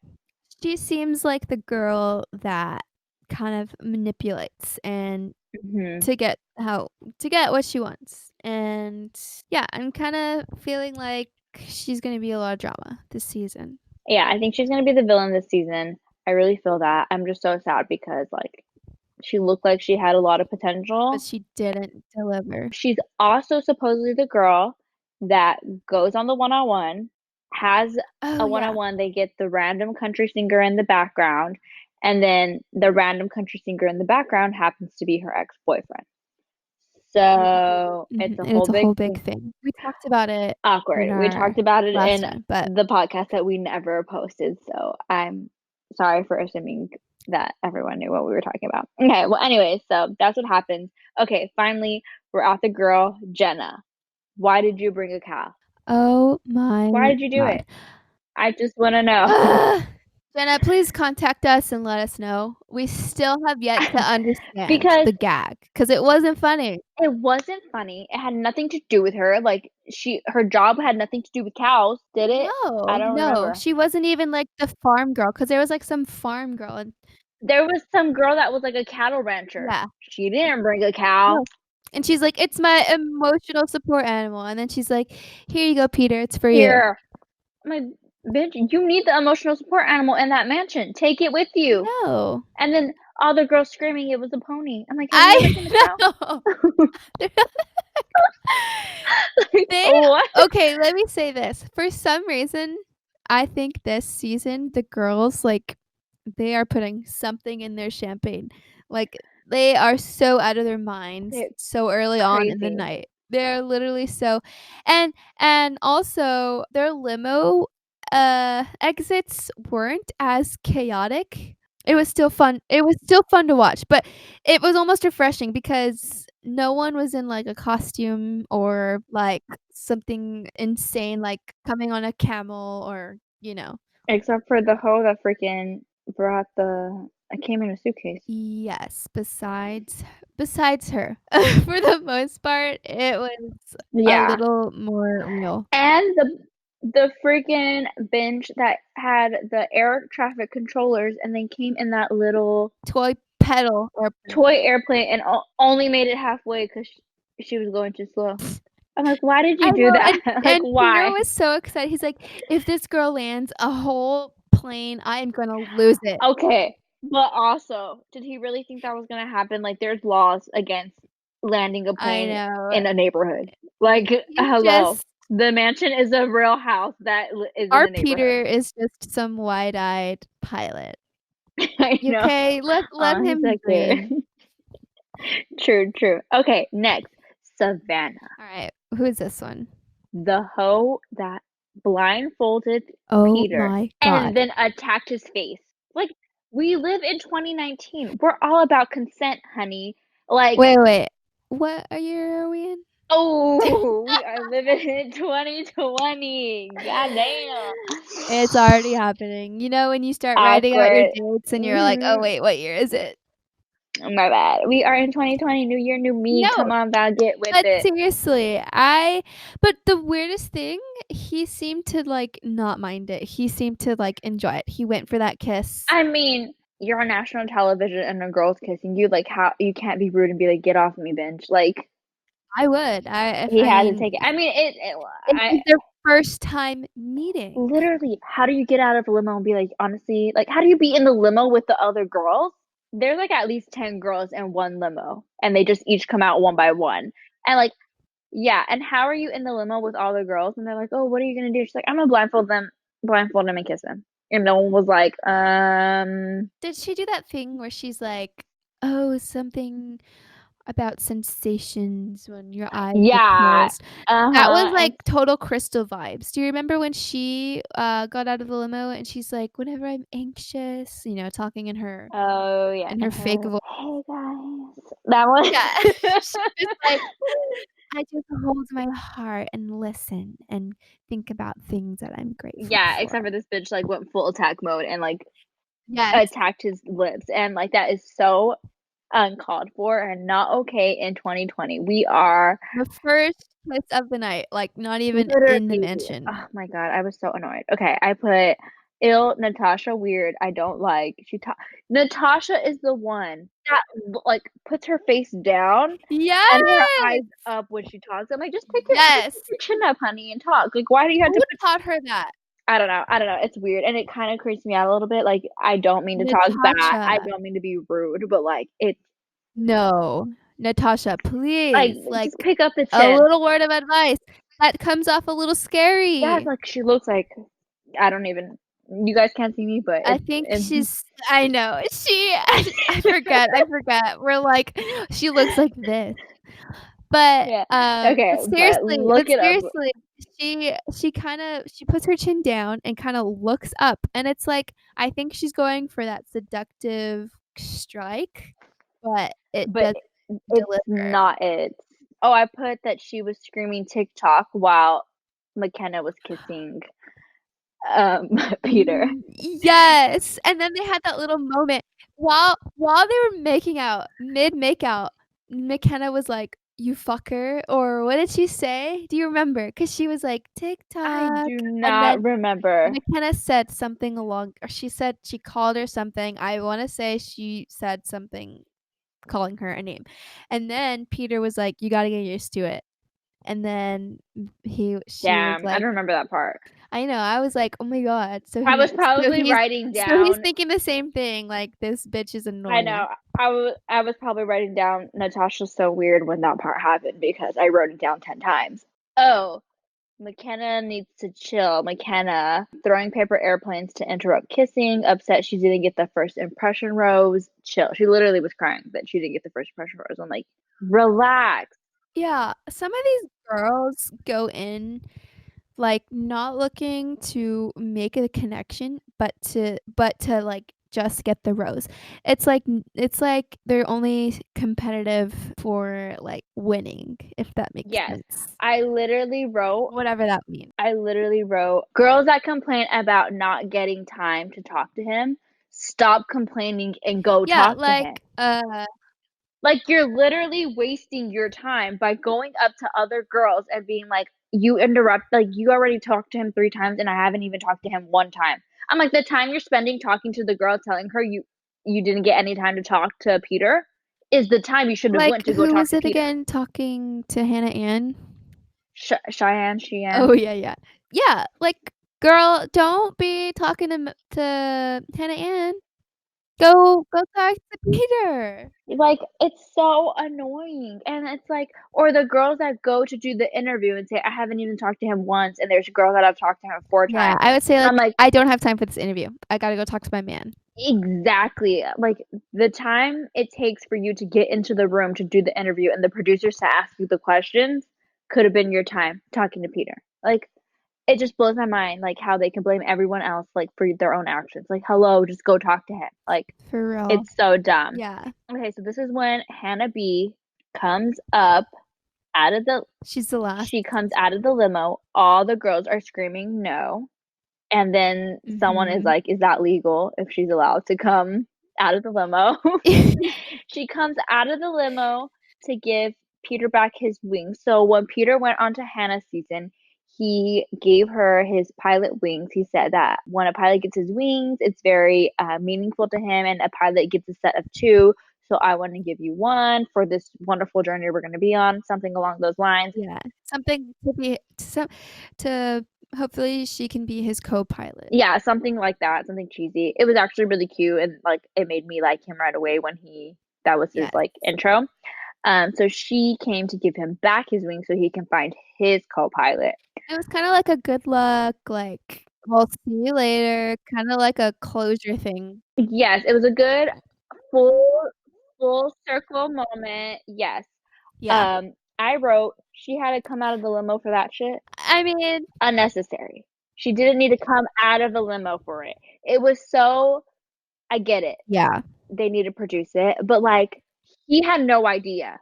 She seems like the girl that kind of manipulates and Hmm. to get what she wants. And yeah, I'm kinda feeling like she's gonna be a lot of drama this season, Yeah, I think she's gonna be the villain this season. I really feel that. I'm just so sad because like she looked like she had a lot of but potential. she didn't deliver. She's also supposedly the girl that goes on the one-on-one, has Oh, a yeah. one-on-one, they get the random country singer in the background, and then the random country singer in the background happens to be her ex-boyfriend. So it's Mhm, a and whole it's a big whole big thing. We talked about it in awkward. We our talked about it last in time, but the podcast that we never posted, so I'm sorry for assuming that everyone knew what we were talking about. Okay, well, anyways, so that's what happens. Okay, finally, we're at the girl, Jenna. Why did you bring a cow? oh my Why did you do god. it? I just want to know. Ugh. Jenna, please contact us and let us know. We still have yet to understand Because the gag because it wasn't funny. it wasn't funny. It had nothing to do with her. Like her job had nothing to do with cows, did it? I No, don't no, remember. she wasn't even, like, the farm girl because there was, like, some farm girl and There was some girl that was like a cattle rancher. yeah, She didn't bring a cow. no, and she's like, "It's my emotional support animal," and then she's like, "Here you go, Peter, it's for you." Here, I'm like, bitch, you need the emotional support animal in that mansion. Take it with you. No. And then all the girls screaming it was a pony. I'm like, have you ever seen a I cow? know. Like, They what? okay, let me say this. For some reason, I think this season, the girls, like, they are putting something in their champagne. Like, they are so out of their minds It's so early on in the crazy. night. They're literally so and also their limo, exits weren't as chaotic. It was still fun to watch, but it was almost refreshing because no one was in, like, a costume or, like, something insane, like coming on a camel or, you know. Except for the hoe that freaking brought the I came in a suitcase. Yes, besides her. For the most part, it was a Yeah. little more real. And the freaking bench that had the air traffic controllers and then came in that little Toy pedal airplane. toy airplane and only made it halfway because she was going too slow. I'm like, why did I you do know, that? Like, and Peter why? was so excited. He's like, "If this girl lands a whole plane, I am gonna lose it." Okay, but also, did he really think that was gonna happen? Like, there's laws against landing a I plane know. in a neighborhood. Like, He's hello. just The mansion is a real house that is in our the neighborhood. Peter is just some wide-eyed pilot. I know. Okay, let He's him so dream. cute. True, true. Okay, next, Savannah, Alright, who is this one? the hoe that blindfolded Oh Peter my and god. then attacked his face. Like, we live in 2019. We're all about consent, honey. Like, Wait. What year are we in? oh, we are living in 2020. Goddamn. It's already happening. You know, when you start writing out your Awkward. dates and you're like, "Oh, Mhm. wait, what year is it?" My bad. We are in 2020. New year, new me. No, Come on, Val, get with but it. seriously, but the weirdest thing, he seemed to, like, not mind it. He seemed to, like, enjoy it. He went for that kiss. I mean, you're on national television and a girl's kissing you, like how you can't be rude and be like, get off me, binge. Like I would. If he I had to mean, take it. I mean, it I was their first time meeting. literally, how do you get out of a limo and be like, honestly, like, how do you be in the limo with the other girls? There's like at least 10 girls in one limo, and they just each come out one by one. And like, yeah, and how are you in the limo with all the girls? And they're like, oh, what are you gonna do? She's like, I'm gonna blindfold them and kiss him. And no one was like, Did she do that thing where she's like, "Oh, something about sensations when your eyes are yeah, closed." That was uh-huh, like and total Crystal vibes. Do you remember when she got out of the limo and she's like, "Whenever I'm anxious," talking oh yeah, in her and fake her, voice. hey guys, that one. Yeah. She was like, "I just hold my heart and listen and think about things that I'm grateful Yeah, for." except for this bitch like went full attack mode and like Yes. attacked his lips, and like that is so uncalled for and not okay in 2020. We are The first kiss of the night, like, not even in the literally, mansion. oh my God, I was so annoyed. Okay, I put ill Natasha weird. I don't like. Natasha is the one that like puts her face down and her Yes! eyes up when she talks. I'm like, just Yes! pick your chin up, honey, and talk. Like, why do you have Who to put? taught her that? I don't know. I don't know. It's weird, and it kind of creeps me out a little bit. Like, I don't mean to talk bad. Natasha. I don't mean to be rude, but like, it's No. Natasha, like please, like, just pick up the a chin. little word of advice. That comes off a little Yeah, scary. like she looks like I don't even. You guys can't see me, but I think it's I know. I forget. We're like, she looks like this. But, yeah. Okay, but look it up. seriously, she puts her chin down and kinda looks up, and it's like, I think she's going for that seductive strike, but it But doesn't it's deliver. not it. Oh, I put that she was screaming TikTok while McKenna was kissing Peter. Yes, and then they had that little moment while they were making out, mid-make-out, McKenna was like, "You fucker," or what did she say? Do you remember? 'Cause she was like, I "TikTok," do and then not remember. McKenna said something along or she called her something. I wanna say she said something calling her a name, and then Peter was like, "You gotta get used to it," and then she was Damn, I like don't remember that part. I know, I was like, "Oh my god." I was probably writing So he's down. thinking the same thing, like, "This bitch is I annoying." know. I was probably writing down Natasha's so weird when that part happened because I wrote it down 10 times. Oh, McKenna needs to chill. McKenna throwing paper airplanes to interrupt kissing, upset she didn't get the first impression rose. Chill. She literally was crying that she didn't get the first impression rose. I'm like, relax. Yeah, some of these girls go in, like, not looking to make a connection, but to, like, just get the rose. It's like they're only competitive for, like, winning, if that makes Yes. sense. I literally wrote Whatever that means. girls that complain about not getting time to talk to him, stop complaining and go Yeah, talk to him. Like you're literally wasting your time by going up to other girls and being like, you interrupt, like you already talked to him 3 times and I haven't even talked to him 1 time. I'm like, the time you're spending talking to the girl, telling her you didn't get any time to talk to Peter, is the time you should have like, went to go who talk was to it Peter. again talking to Hannah Ann? Cheyenne, Sheehan. Oh, yeah, yeah. Yeah, like, girl, don't be talking to Hannah Ann. Go talk to Peter. Like it's so annoying, and it's like, or the girls that go to do the interview and say, I haven't even talked to him once, and there's a girl that I've talked to him four Yeah, times. I would say, like, I'm like, "I don't have time for this interview. I gotta go talk to my man." exactly. Like the time it takes for you to get into the room to do the interview and the producers to ask you the questions could have been your time talking to Peter. Like it just blows my mind, like how they can blame everyone else like for their own actions. Like, hello, just go talk to him. Like For real. it's so dumb. Yeah. Okay, so this is when Hannah B comes up out of the She's the last. she comes out of the limo. All the girls are screaming no. And then someone is Mhm. like, is that legal if she's allowed to come out of the limo? She comes out of the limo to give Peter back his wings. So when Peter went onto Hannah's season, he gave her his pilot wings. He said that when a pilot gets his wings, it's very meaningful to him, and a pilot gets a set of two. So I want to give you one for this wonderful journey we're going to be on, something along those lines. Yeah, something to be to hopefully she can be his co-pilot. Yeah, something like that, something cheesy. It was actually really cute, and like it made me like him right away when he that was his Yes. like intro. So she came to give him back his wings so he can find his co-pilot. It was kinda like a good luck, like, "We'll see you later," kinda like a closure thing. Yes, it was a good full full circle moment. Yes. Yeah. I wrote she had to come out of the limo for that shit. I mean, Unnecessary. She didn't need to come out of the limo for it. It was so I get it. yeah. They need to produce it, but like he had no idea.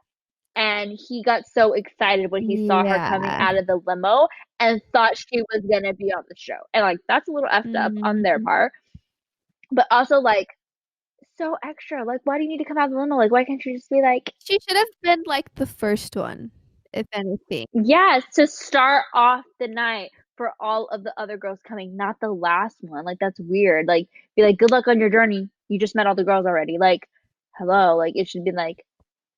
And he got so excited when he saw her coming Yeah. out of the limo and thought she was gonna be on the show. And like that's a little effed up on their Mhm. part. But also like so extra. Like why do you need to come out of the limo? Like why can't you just be like, She should have been, like, the first one, if anything. yes, to start off the night for all of the other girls coming, not the last one. Like that's weird. Like be like, good luck on your journey. You just met all the girls already. Like, hello. Like it should be like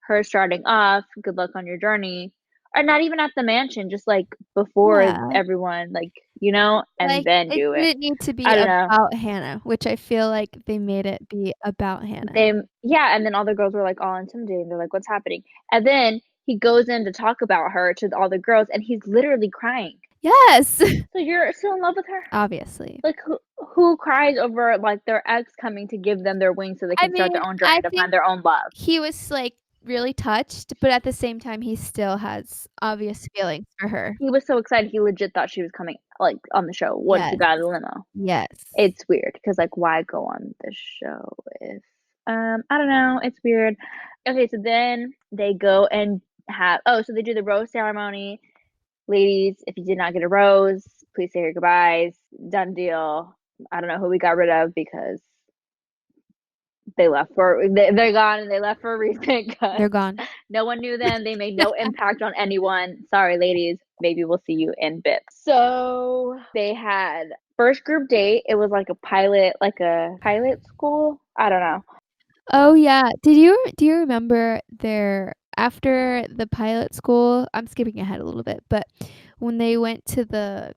her starting off, good luck on your journey. Or not even at the mansion, just like before Yeah. everyone, like, you know, and Like, then it do it. didn't need to be I don't know. about Hannah, which I feel like they made it be about Hannah. They, yeah, and then all the girls were like all intimidated. They're like, what's happening? And then he goes in to talk about her to all the girls, and he's literally crying. Yes! So you're still in love with her? Obviously. Like, who cries over like their ex coming to give them their wings so they I can start mean, their own I journey to find think their own love? he was, like, really touched, but at the same time, he still has obvious feelings for her. He was so excited, he legit thought she was coming like on the show once he Yes. got out of the limo. Yes. It's weird because like why go on the show if I don't know, it's weird. Okay, so then they go and have so they do the rose ceremony. Ladies, if you did not get a rose, please say your goodbyes. Done deal. I don't know who we got rid of because they're gone and they left for a reason They're because gone. no one knew them. They made no impact on anyone. Sorry, ladies. Maybe we'll see you in bits. So they had first group date. It was like a pilot school. I don't know. Oh, yeah. Do you remember their after the pilot school, I'm skipping ahead a little bit, but when they went to the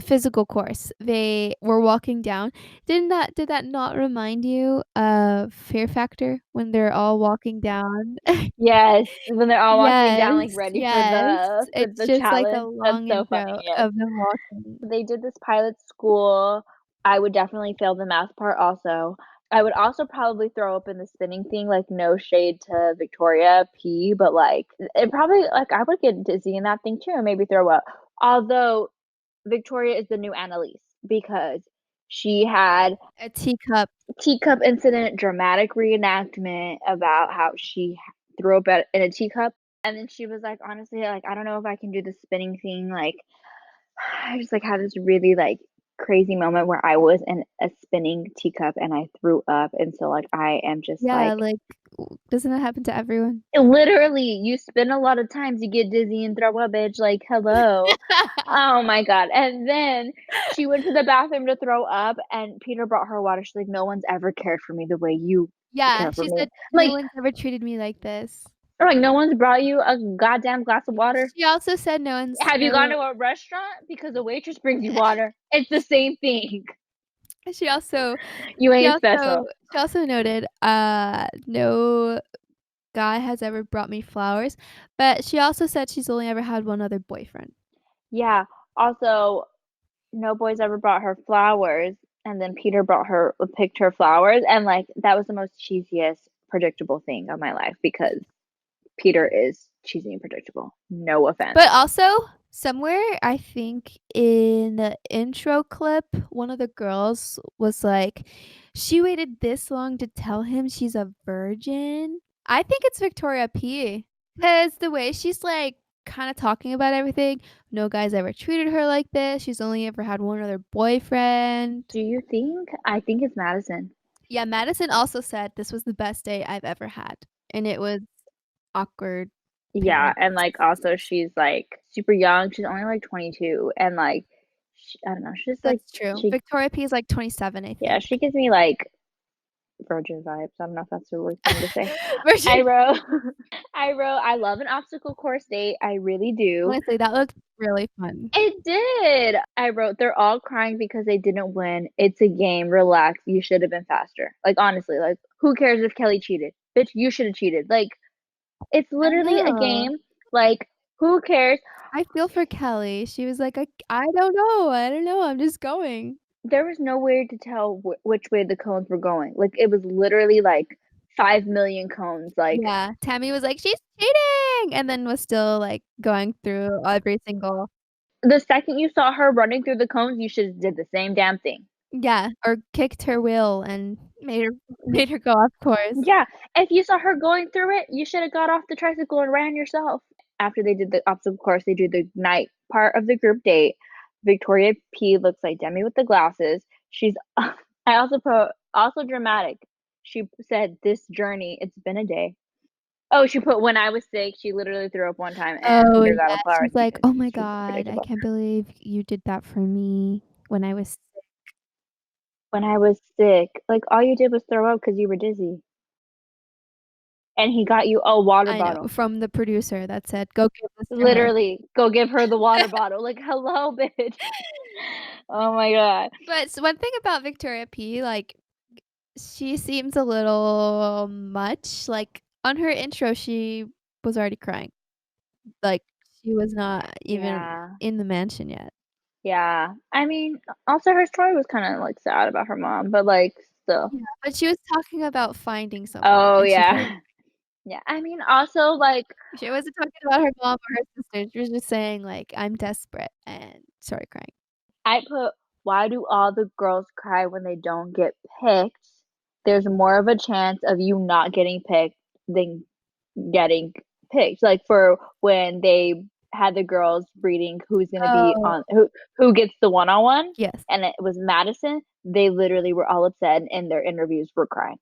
physical course, they were walking down. Did that not remind you of Fear Factor when they're all walking down? Yes, when they're all walking down, like Yes, ready yes. for It's the just like a challenge. That's long so funny. intro Yes. of them walking. They did this pilot school. I would definitely fail the math part also. I would also probably throw up in the spinning thing, like no shade to Victoria P, but like it probably like I would get dizzy in that thing too and maybe throw up. Although Victoria is the new Annalise because she had A teacup. teacup incident, dramatic reenactment about how she threw up in a teacup. And then she was like, honestly, like, I don't know if I can do the spinning thing. Like, I just like had this really like crazy moment where I was in a spinning teacup and I threw up. And so, like, I am just Yeah, like, like, doesn't that happen to everyone? literally, you spin a lot of times, you get dizzy and throw up, bitch. Like, hello. Oh my God. And then she went to the bathroom to throw up, and Peter brought her water. She's like, no one's ever cared for me the way you Yeah, care for she me. said, I'm "No like, one's ever treated me like this." or like, no one's brought you a goddamn glass of water. She also said no one's Have you gone no to a restaurant? Because a waitress brings you water. It's the same thing. she also You she ain't also special. she also noted, "No guy has ever brought me flowers," but she also said she's only ever had one other boyfriend. Yeah. Also, no boys ever brought her flowers, and then Peter picked her flowers, and like that was the most cheesiest, predictable thing of my life because Peter is cheesy and predictable. No offense. But also, somewhere I think in the intro clip, one of the girls was like, "She waited this long to tell him she's a virgin." I think it's Victoria P. Because the way she's like kind of talking about everything, no guy's ever treated her like this. She's only ever had one other boyfriend. Do you think? I think it's Madison. Yeah, Madison also said this was the best day I've ever had. And it was awkward. Yeah, and parents. like also she's like super young. She's only like 22 and like I don't know, she's just like That's true. she Victoria P is like 27, I yeah, think. she gives me like virgin vibes. I don't know if that's a weird thing to say. Virgin I wrote I love an obstacle course date. I really do. Honestly, that looked really fun. It did. I wrote they're all crying because they didn't win. It's a game. Relax. You should have been faster. Like honestly, like who cares if Kelly cheated? Bitch, you should have cheated. Like it's I literally a know. game. Like who cares? I feel for Kelly. She was like, I don't know. I don't know. I'm just going." There was no way to tell which way the cones were going. Like it was literally like 5 million cones. Like Yeah, Tammy was like, "She's cheating!" and then was still, like, going through every single the second you saw her running through the cones, you should have did the same damn thing. yeah, or kicked her wheel and made her go off course. Yeah, if you saw her going through it, you should have got off the tricycle and ran yourself. After they did the obstacle course, they do the night part of the group date. Victoria P looks like Demi with the glasses. She's I also put also dramatic. She said this journey, it's been a day. Oh, she put when I was sick, she literally threw up one time and Oh, Peter got yeah, a flowers she's like, because "Oh my she's god, I predictable. can't believe you did that for me when I was." When I was sick, like all you did was throw up because you were dizzy. And he got you a water I know, bottle. from the producer that said, "Go give this to her." Literally, go give her the water bottle. Like, hello, bitch. Oh my God. But one thing about Victoria P, like, she seems a little much, like, on her intro, she was already crying. Like, she was not even Yeah. in the mansion yet. Yeah. I mean, also her story was kind of like sad about her mom, but like still. Yeah, but she was talking about finding someone, Oh and she told yeah. Yeah. I mean, also like she wasn't talking about her mom or her sister, she was just saying, like, "I'm desperate," and started crying. I put, why do all the girls cry when they don't get picked? There's more of a chance of you not getting picked than getting picked. Like for when they had the girls reading who's gonna be Oh, on who gets the one on one, yes. and it was Madison. They literally were all upset and in their interviews were crying.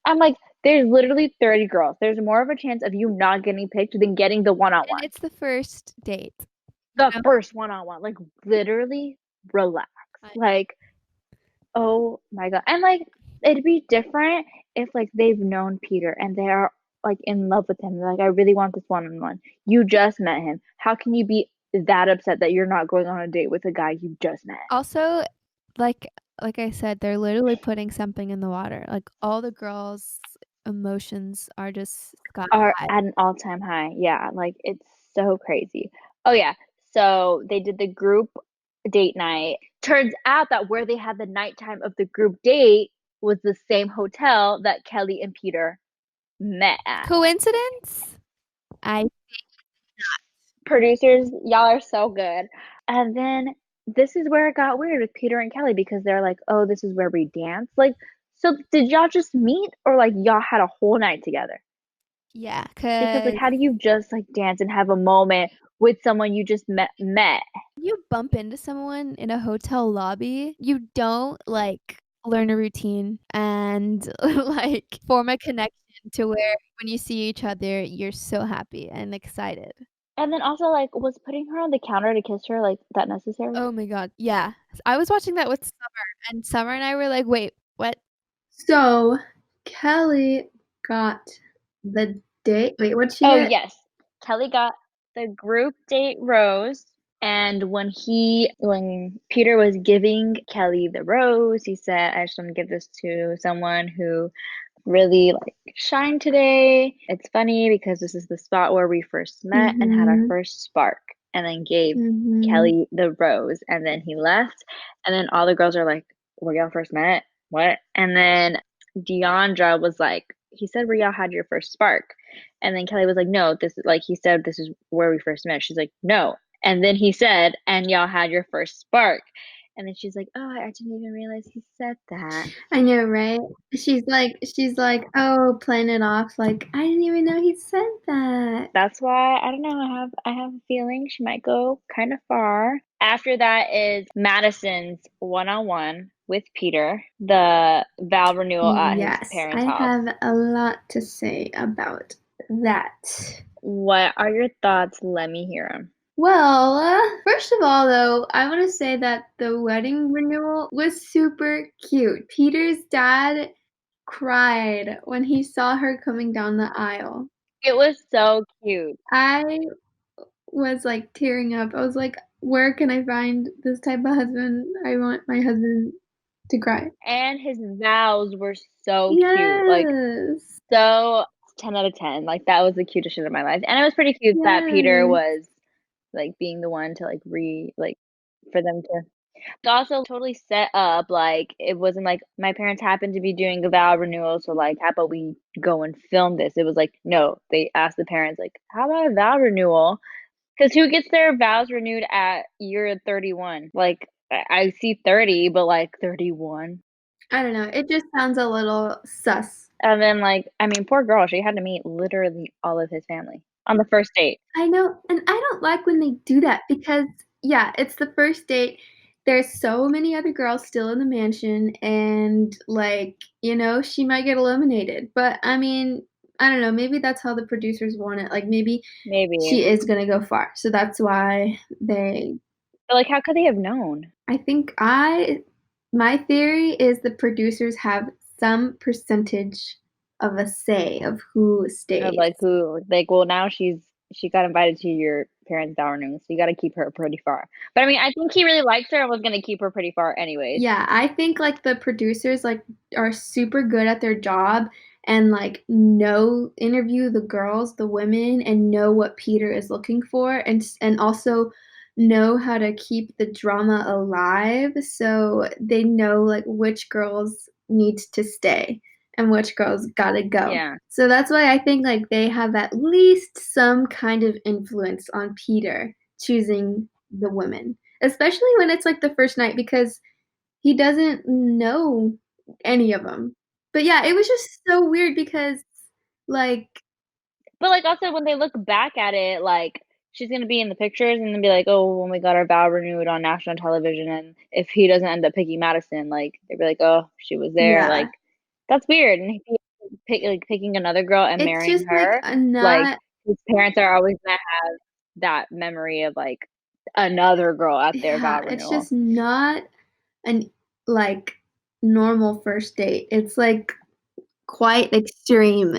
I'm like, there's literally 30 girls. There's more of a chance of you not getting picked than getting the one on And one. it's the first date, The you know? first one on one. Like literally relax. I Like oh my God. And like it'd be different if like they've known Peter and they are like in love with him. They're like, I really want this one on one. You just met him. How can you be that upset that you're not going on a date with a guy you just met? also, like I said, they're literally putting something in the water, like, all the girls' emotions are just sky Are high. at an all-time high. Yeah, like it's so crazy. Oh yeah. So they did the group date night. Turns out that where they had the nighttime of the group date was the same hotel that Kelly and Peter met at. Coincidence? I Producers, y'all are so good. And then this is where it got weird with Peter and Kelly because they're like, oh, this is where we dance. Like, so did y'all just meet or like y'all had a whole night together? yeah, Because like, 'cause how do you just like dance and have a moment with someone you just met? you bump into someone in a hotel lobby, you don't, like, learn a routine and, like, form a connection to where when you see each other, you're so happy and excited. And then also like, was putting her on the counter to kiss her like that necessary? Oh my god, yeah. I was watching that with Summer, and Summer and I were like, "Wait, what?" So Kelly got the date. Wait, what'd she Oh get? yes, Kelly got the group date rose. And when Peter was giving Kelly the rose, he said, I just want to give this to someone who really like shined today. It's funny because this is the spot where we first met and had our Mhm. first spark, and then gave Mhm. Kelly the rose, and then he left. And then all the girls are like, where y'all first met? What? And then Deandra was like, he said where y'all had your first spark. And then Kelly was like, no, this is like he said this is where we first met. She's like, no. And then he said, and y'all had your first spark. And then she's like, oh, I didn't even realize he said that. I know, right? She's like, oh, playing it off like I didn't even know he said that. That's why I don't know. I have a feeling she might go kind of far. After that is Madison's one-on-one with Peter, the vow renewal at his Yes, parents' I house. have a lot to say about that. What are your thoughts? Let me hear them. Well, first of all, though, I want to say that the wedding renewal was super cute. Peter's dad cried when he saw her coming down the aisle. It was so cute. I was like tearing up. I was like, where can I find this type of husband? I want my husband to cry. And his vows were so cute. Like, Yes. so 10 out of 10. Like, that was the cutest shit of my life. And it was pretty cute that Peter Yes. was, like, being the one to, like, for them to. It's also totally set up. Like, it wasn't like my parents happened to be doing a vow renewal. So, like, how about we go and film this? It was like, no, they asked the parents, like, how about a vow renewal? Because who gets their vows renewed at year 31? Like, I see 30, but like 31. I don't know. It just sounds a little sus. And then, like, I mean, poor girl, she had to meet literally all of his family on the first date. I know, and I don't like when they do that because, yeah, it's the first date. There's so many other girls still in the mansion, and, like, she might get eliminated. But, I mean, I don't know, maybe that's how the producers want it. Like, maybe Maybe. she is gonna go far. So that's why they But, like, how could they have known? I think my theory is the producers have some percentage of a say of who Of, stays. like, who, like, well, now she got invited to your parents' vow renewal, so you got to keep her pretty far. But I mean, I think he really likes her and was going to keep her pretty far anyways. Yeah, I think like the producers like are super good at their job and like interview the girls, the women, and know what Peter is looking for, and also know how to keep the drama alive, so they know like which girls need to stay and which girls gotta go. Yeah. So that's why I think like they have at least some kind of influence on Peter choosing the women, especially when it's like the first night because he doesn't know any of them. But yeah, it was just so weird because, like, But, like, also when they look back at it, like, she's gonna be in the pictures and then be like, "Oh, when we got our vow renewed on national television," and if he doesn't end up picking Madison, like, they'd be like, "Oh, she was there." yeah, Like, that's weird. And if he picking another girl and it's marrying just like her, a like, not, his parents are always gonna have that memory of, like, another girl at their yeah, vow it's renewal. just not an like normal first date. It's like quite extreme.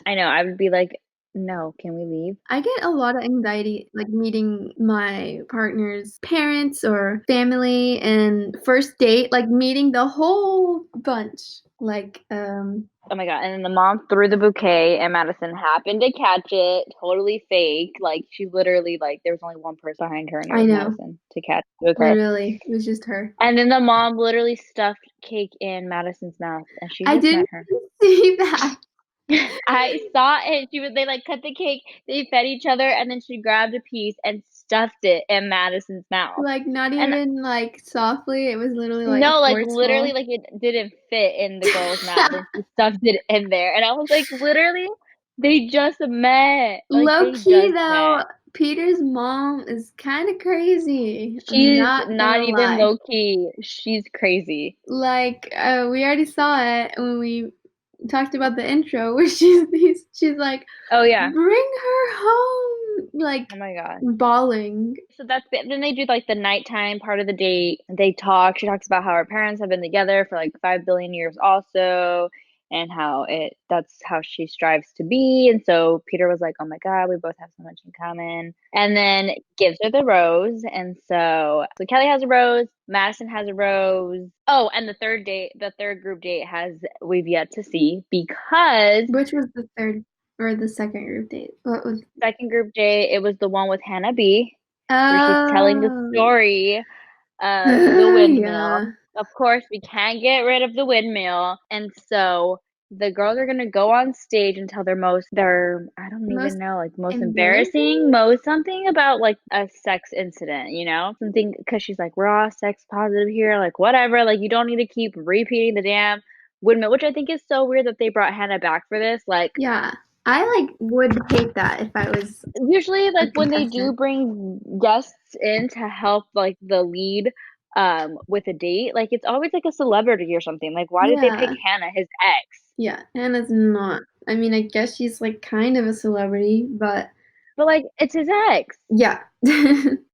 I know, I would be like, "No, can we leave?" I get a lot of anxiety like meeting my partner's parents or family and first date, like meeting the whole bunch. Like, Oh my God. And then the mom threw the bouquet and Madison happened to catch it. Totally fake. Like she literally like there was only one person behind her and it I was know, Madison to catch the bouquet. literally, it was just her. And then the mom literally stuffed cake in Madison's mouth and she I just met didn't her. see that. I saw it. They like cut the cake, they fed each other, and then she grabbed a piece and stuffed it in Madison's mouth. Like, not And even, like, softly, it was literally, like, no, like literally, forceful. like it didn't fit in the girl's mouth, and she stuffed it in there. And I was like, literally, they just met. Like Low they key, just though, met. Peter's mom is kinda crazy. I'm She's not not gonna even lie. low key. She's crazy. Like, we already saw it when we talked about the intro where she's like, Oh yeah. "Bring her home!" Like, Oh my God. bawling. So then they do like the nighttime part of the date. They talk. She talks about how her parents have been together for like 5 billion years also, and how that's how she strives to be. And so Peter was like, "Oh my God, we both have so much in common." And then gives her the rose. And so Kelly has a rose, Madison has a rose. Oh, and the third group date we've yet to see because Which was the third or the second group date? What was second group date, it was the one with Hannah B, where she's telling the Oh. story of the windmill. Yeah. Of course, we can't get rid of the windmill. And so the girls are gonna go on stage and tell their I don't even Most know, like most embarrassing, embarrassing? most something about like a sex incident, something because she's like we're all sex positive here, like whatever, like you don't need to keep repeating the damn windmill, which I think is so weird that they brought Hannah back for this. Like Yeah. I, like, would hate that if I was usually a like when they do contestant. bring guests in to help like the lead with a date, like it's always like a celebrity or something. Like why did they pick Yeah. Hannah, his ex? Yeah. Hannah's not I mean, I guess she's, like, kind of a celebrity, but But, like, it's his ex. yeah.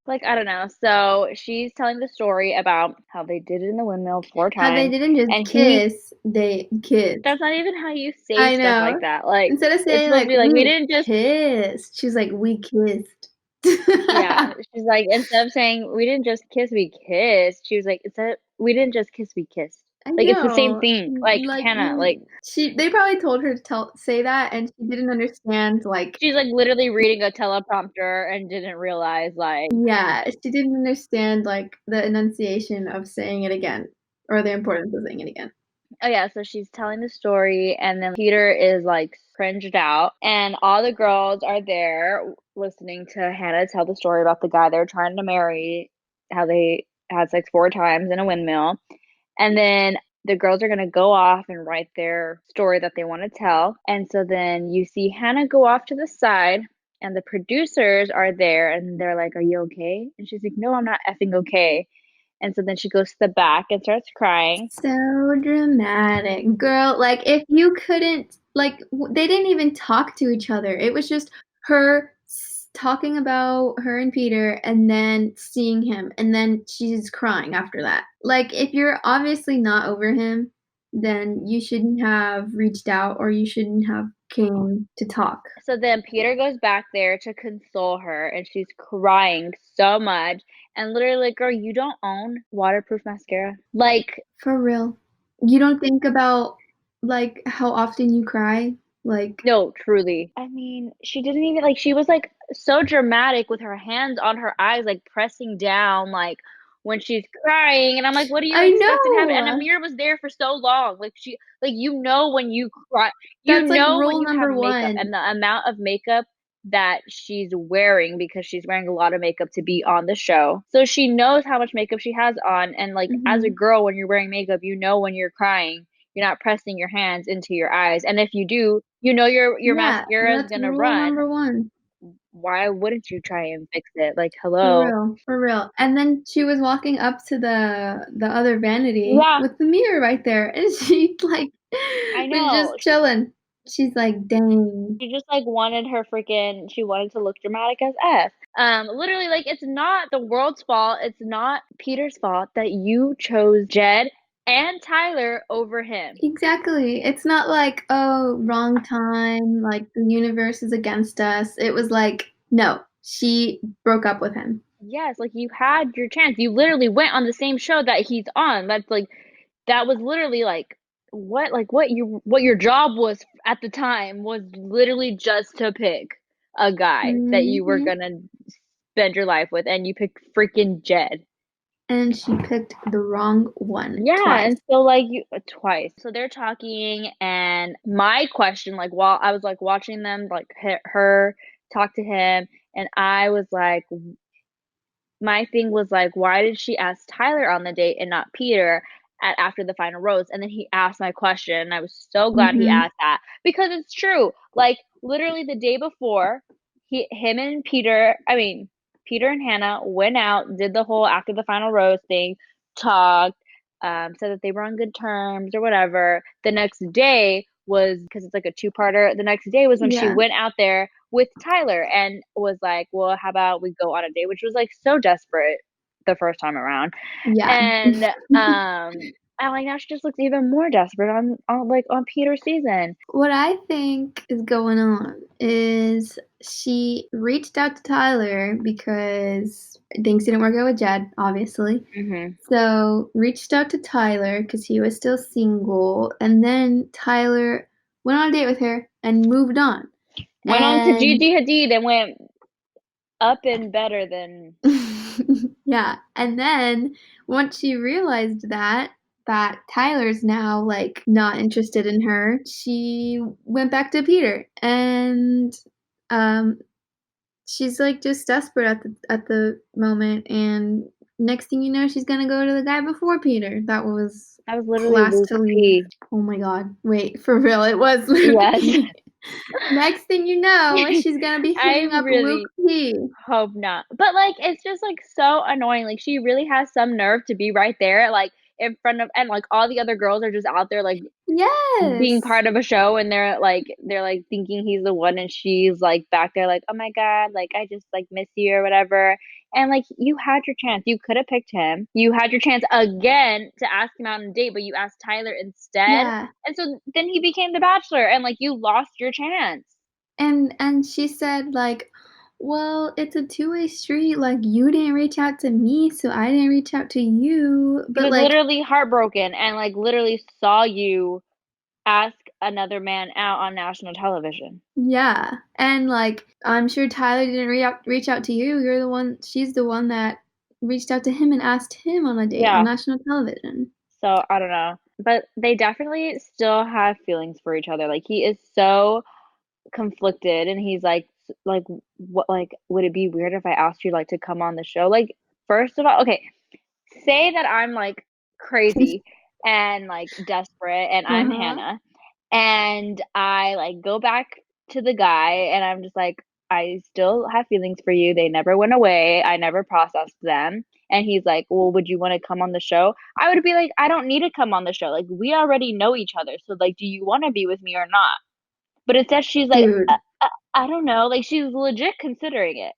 Like, I don't know. So she's telling the story about how they did it in the windmill 4 How they times, didn't just and he kiss, they kissed. that's not even how you say I stuff like know. that. Like, Instead of it's saying, supposed to like, be like, "We "We didn't just." kissed," she's like, "We kissed." Yeah, she's like, instead of saying, "We didn't just kiss, we kissed," she was like, "Instead we didn't just kiss, we kissed." I Like, it's the same know. thing. Like, Like, Hannah, like, they probably told her to say that, and she didn't understand, like she's, like, literally reading a teleprompter and didn't realize, like. yeah, she didn't understand, like, the enunciation of saying it again, or the importance of saying it again. Oh, yeah, so she's telling the story, and then Peter is, like, cringed out, and all the girls are there listening to Hannah tell the story about the guy they're trying to marry, how they had sex 4 times in a windmill, and then the girls are gonna go off and write their story that they wanna tell, and so then you see Hannah go off to the side, and the producers are there, and they're like, "Are you okay?" And she's like, "No, I'm not effing okay." And so then she goes to the back and starts crying. So dramatic. Girl, like, if you couldn't like, they didn't even talk to each other. It was just her talking about her and Peter and then seeing him, and then she's crying after that. Like, if you're obviously not over him, then you shouldn't have reached out or you shouldn't have came to talk. So then Peter goes back there to console her, and she's crying so much. And literally, like, girl, you don't own waterproof mascara. Like, For real. You don't think about, like, how often you cry? Like no, truly. I mean, she didn't even like she was like so dramatic with her hands on her eyes, like pressing down, like when she's crying. And I'm like, what do you I expect to happen? And know! Amir was there for so long. Like like when you cry, That's, like, when rule you have number makeup, 1. and the amount of makeup that she's wearing, because she's wearing a lot of makeup to be on the show. So she knows how much makeup she has on. And like as a Mhm. girl, when you're wearing makeup, you know when you're crying, you're not pressing your hands into your eyes, and if you do, you know your Yeah, mascara is that's gonna rule run. number 1. Why wouldn't you try and fix it? Like, For hello. real, for real. And then she was walking up to the other vanity Yeah, with the mirror right there, and she, like, I was know. just chilling. She's like, "Dang." She just like wanted her freaking she wanted to look dramatic as F. Literally, like, it's not the world's fault. It's not Peter's fault that you chose Jed and Tyler over him. Exactly. It's not like, "Oh, wrong time, like, the universe is against us." It was like, no, she broke up with him. Yes, like, you had your chance. You literally went on the same show that he's on. That's like that was literally what your job was at the time was literally just to pick a guy that you were Mhm. gonna spend your life with, and you picked freaking Jed. And she picked the wrong one Yeah, twice. and so like you twice. So they're talking, and my question, like while I was like watching them, like her talk to him, and I was like, my thing was like, why did she ask Tyler on the date and not Peter after the final rose? And then he asked my question, and I was so glad he Mhm. asked that, because it's true. Like literally the day before, him and Peter and Hannah went out, did the whole after the final rose thing, talked, said that they were on good terms or whatever. The next day was, because it's like a two-parter. The next day was when she Yeah. went out there with Tyler and was like, "Well, how about we go on a date?" Which was like so desperate the first time around. Yeah. And and like now she just looks even more desperate on Peter's season. What I think is going on is she reached out to Tyler because things didn't work out with Jed, obviously. Hmm. So, reached out to Tyler because he was still single, and then Tyler went on a date with her and moved on. Went on to And Gigi Hadid and went up and better than. yeah, and then once she realized that Tyler's now, like, not interested in her, she went back to Peter, and, um, she's, like, just desperate at the moment, and next thing you know, she's gonna go to the guy before Peter that was That was literally last Luke to leave. P. Oh my god, wait, for real, it was Luke Yes. P. Next thing you know, she's gonna be I hitting up Luke really P. hope not. But like it's just like so annoying. Like she really has some nerve to be right there. Like in front of, and like all the other girls are just out there like being Yes. part of a show, and they're like thinking he's the one, and she's like back there like, oh my god, like I just like miss you or whatever. And like you had your chance, you could have picked him, you had your chance again to ask him out on a date, but you asked Tyler instead, Yeah. and so then he became the bachelor, and like you lost your chance. And she said like, well, it's a two-way street. Like you didn't reach out to me, so I didn't reach out to you. He But was like, literally heartbroken and like literally saw you ask another man out on national television. yeah, and like I'm sure Tyler didn't reach out to you. You're the one. She's the one that reached out to him and asked him on a date on Yeah. national television. So I don't know, but they definitely still have feelings for each other. Like he is so conflicted, and he's like, what, like, would it be weird if I asked you like to come on the show? Like, first of all, okay, say that I'm like crazy and like desperate, and I'm Uh-huh. Hannah, and I like go back to the guy, and I'm just like, I still have feelings for you. They never went away. I never processed them. And he's like, well, would you want to come on the show? I would be like, I don't need to come on the show. Like, we already know each other. So, like, do you want to be with me or not? But instead, she's like, Dude. I don't know. Like, she's legit considering it,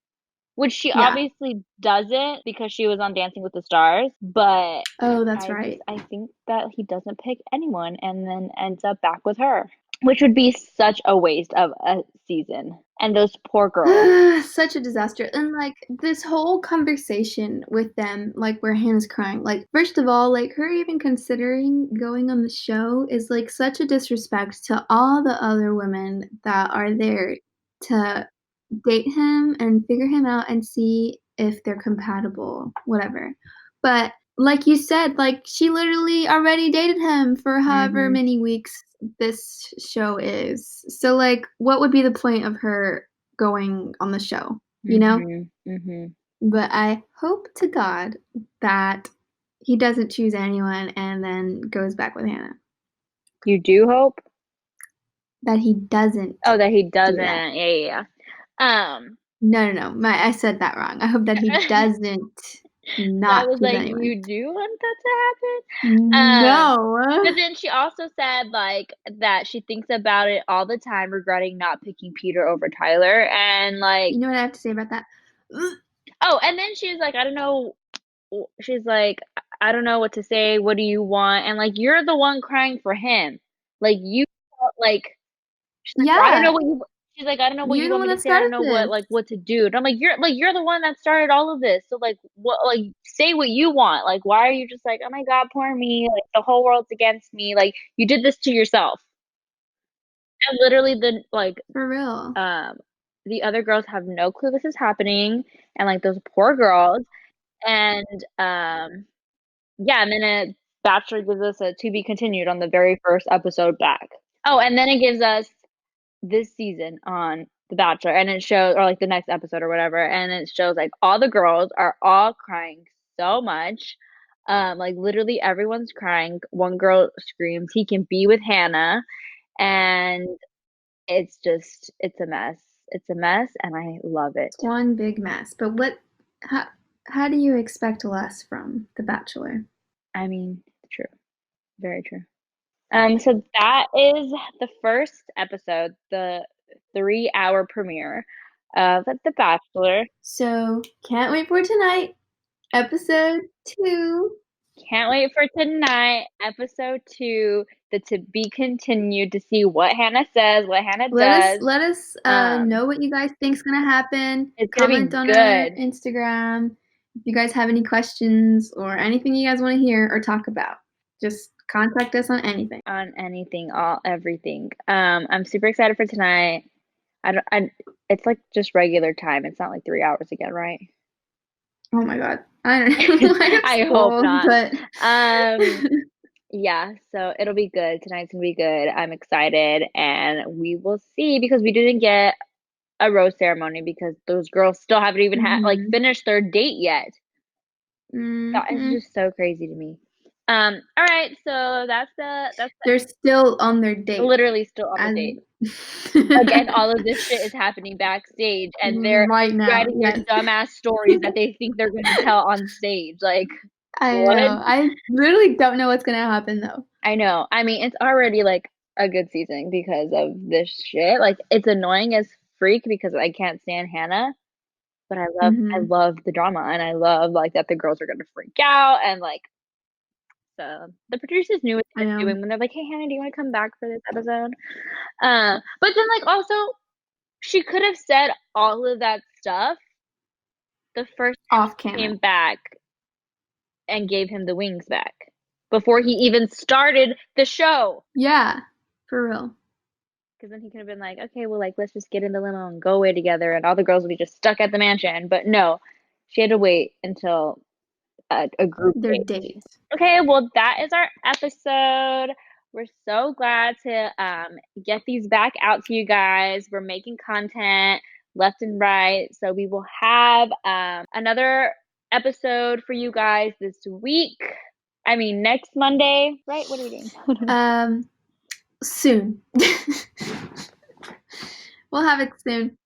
which she Yeah. obviously doesn't because she was on Dancing with the Stars. But Oh, that's right. I think that he doesn't pick anyone and then ends up back with her, which would be such a waste of a season. And those poor girls. Such a disaster. And like this whole conversation with them, like where Hannah's crying, like first of all, like her even considering going on the show is like such a disrespect to all the other women that are there to date him and figure him out and see if they're compatible, whatever. But like you said, like she literally already dated him for however Mhm. many weeks this show is. So like what would be the point of her going on the show, you know? Mhm. Mhm. But I hope to God that he doesn't choose anyone and then goes back with Hannah. You do hope? That he doesn't Oh, that he do doesn't. that. Yeah. No. I said that wrong. I hope that he doesn't I not was choose like, anyone. you do want that to happen? No. But then she also said like that she thinks about it all the time, regretting not picking Peter over Tyler, and like, You know what I have to say about that? oh, and then she was like, I don't know. She's like, I don't know what to say. What do you want? And like, you're the one crying for him. Like you, like, she's like, well, I don't know Yeah. what you. She's like, I don't know what You're you the want one me to that say. I don't started know what this. like what to do. And I'm like you're the one that started all of this. So like, what, like, say what you want. Like, why are you just like, oh my god, poor me. Like the whole world's against me. Like you did this to yourself. And literally, the like, For real. the other girls have no clue this is happening, and like those poor girls, and yeah, and then Bachelor gives us a to be continued on the very first episode back. Oh, and then it gives us this season on The Bachelor, and it shows, or like the next episode or whatever, and it shows like all the girls are all crying so much. Like literally everyone's crying. One girl screams, he can be with Hannah, and it's a mess. It's a mess, and I love it. It's one big mess. But how do you expect less from The Bachelor? I mean, true. Very true. So that is the first episode, the 3-hour premiere of The Bachelor. So can't wait for tonight. Episode 2. Can't wait for tonight, episode 2, the to be continued, to see what Hannah says, what Hannah does. Let us know what you guys think's gonna happen. It's gonna be Comment on our good. Instagram if you guys have any questions or anything you guys want to hear or talk about. Just contact us on anything. On anything, everything. I'm super excited for tonight. It's like just regular time. It's not like 3 hours again, right? Oh my god. I don't know. I hope not. But yeah, so it'll be good. Tonight's gonna be good. I'm excited, and we will see, because we didn't get a rose ceremony because those girls still haven't even like finished their date yet. That is just so crazy to me. All right, so they're still on their date. Literally still on the date. Again, all of this shit is happening backstage, and they're right now writing their dumbass stories that they think they're gonna tell on stage. Like, I What? know. I literally don't know what's gonna happen though. I know. I mean, it's already like a good season because of this shit. Like, it's annoying as freak because I can't stand Hannah, but I Mhm. love the drama and I love like that the girls are gonna freak out and like the producers knew what I they were know. doing when they're like, "Hey, Hannah, do you want to come back for this episode?" But then like also she could have said all of that stuff the first time Off she camera. came back and gave him the wings back before he even started the show. Yeah. For real. Because then he could have been like, okay, well, like, let's just get in the limo and go away together, and all the girls would be just stuck at the mansion. But no, she had to wait until a group Their date. date. Okay, well, that is our episode. We're so glad to get these back out to you guys. We're making content left and right. So we will have another episode for you guys this week. I mean, next Monday, right? What are we doing? Soon. We'll have it soon.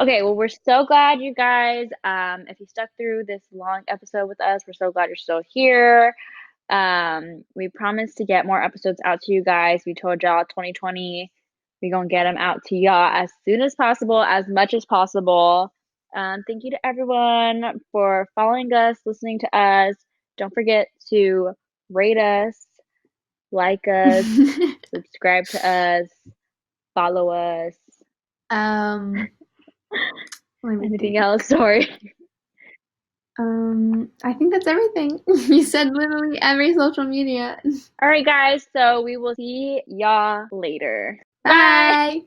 Okay, well, we're so glad you guys, if you stuck through this long episode with us, we're so glad you're still here. We promise to get more episodes out to you guys. We told y'all 2020, we're gonna get them out to y'all as soon as possible, as much as possible. Thank you to everyone for following us, listening to us. Don't forget to rate us, like us, subscribe to us, follow us. Let me Anything think. else? Sorry. I think that's everything. You said literally every social media. All right, guys. So we will see y'all later. Bye. Bye.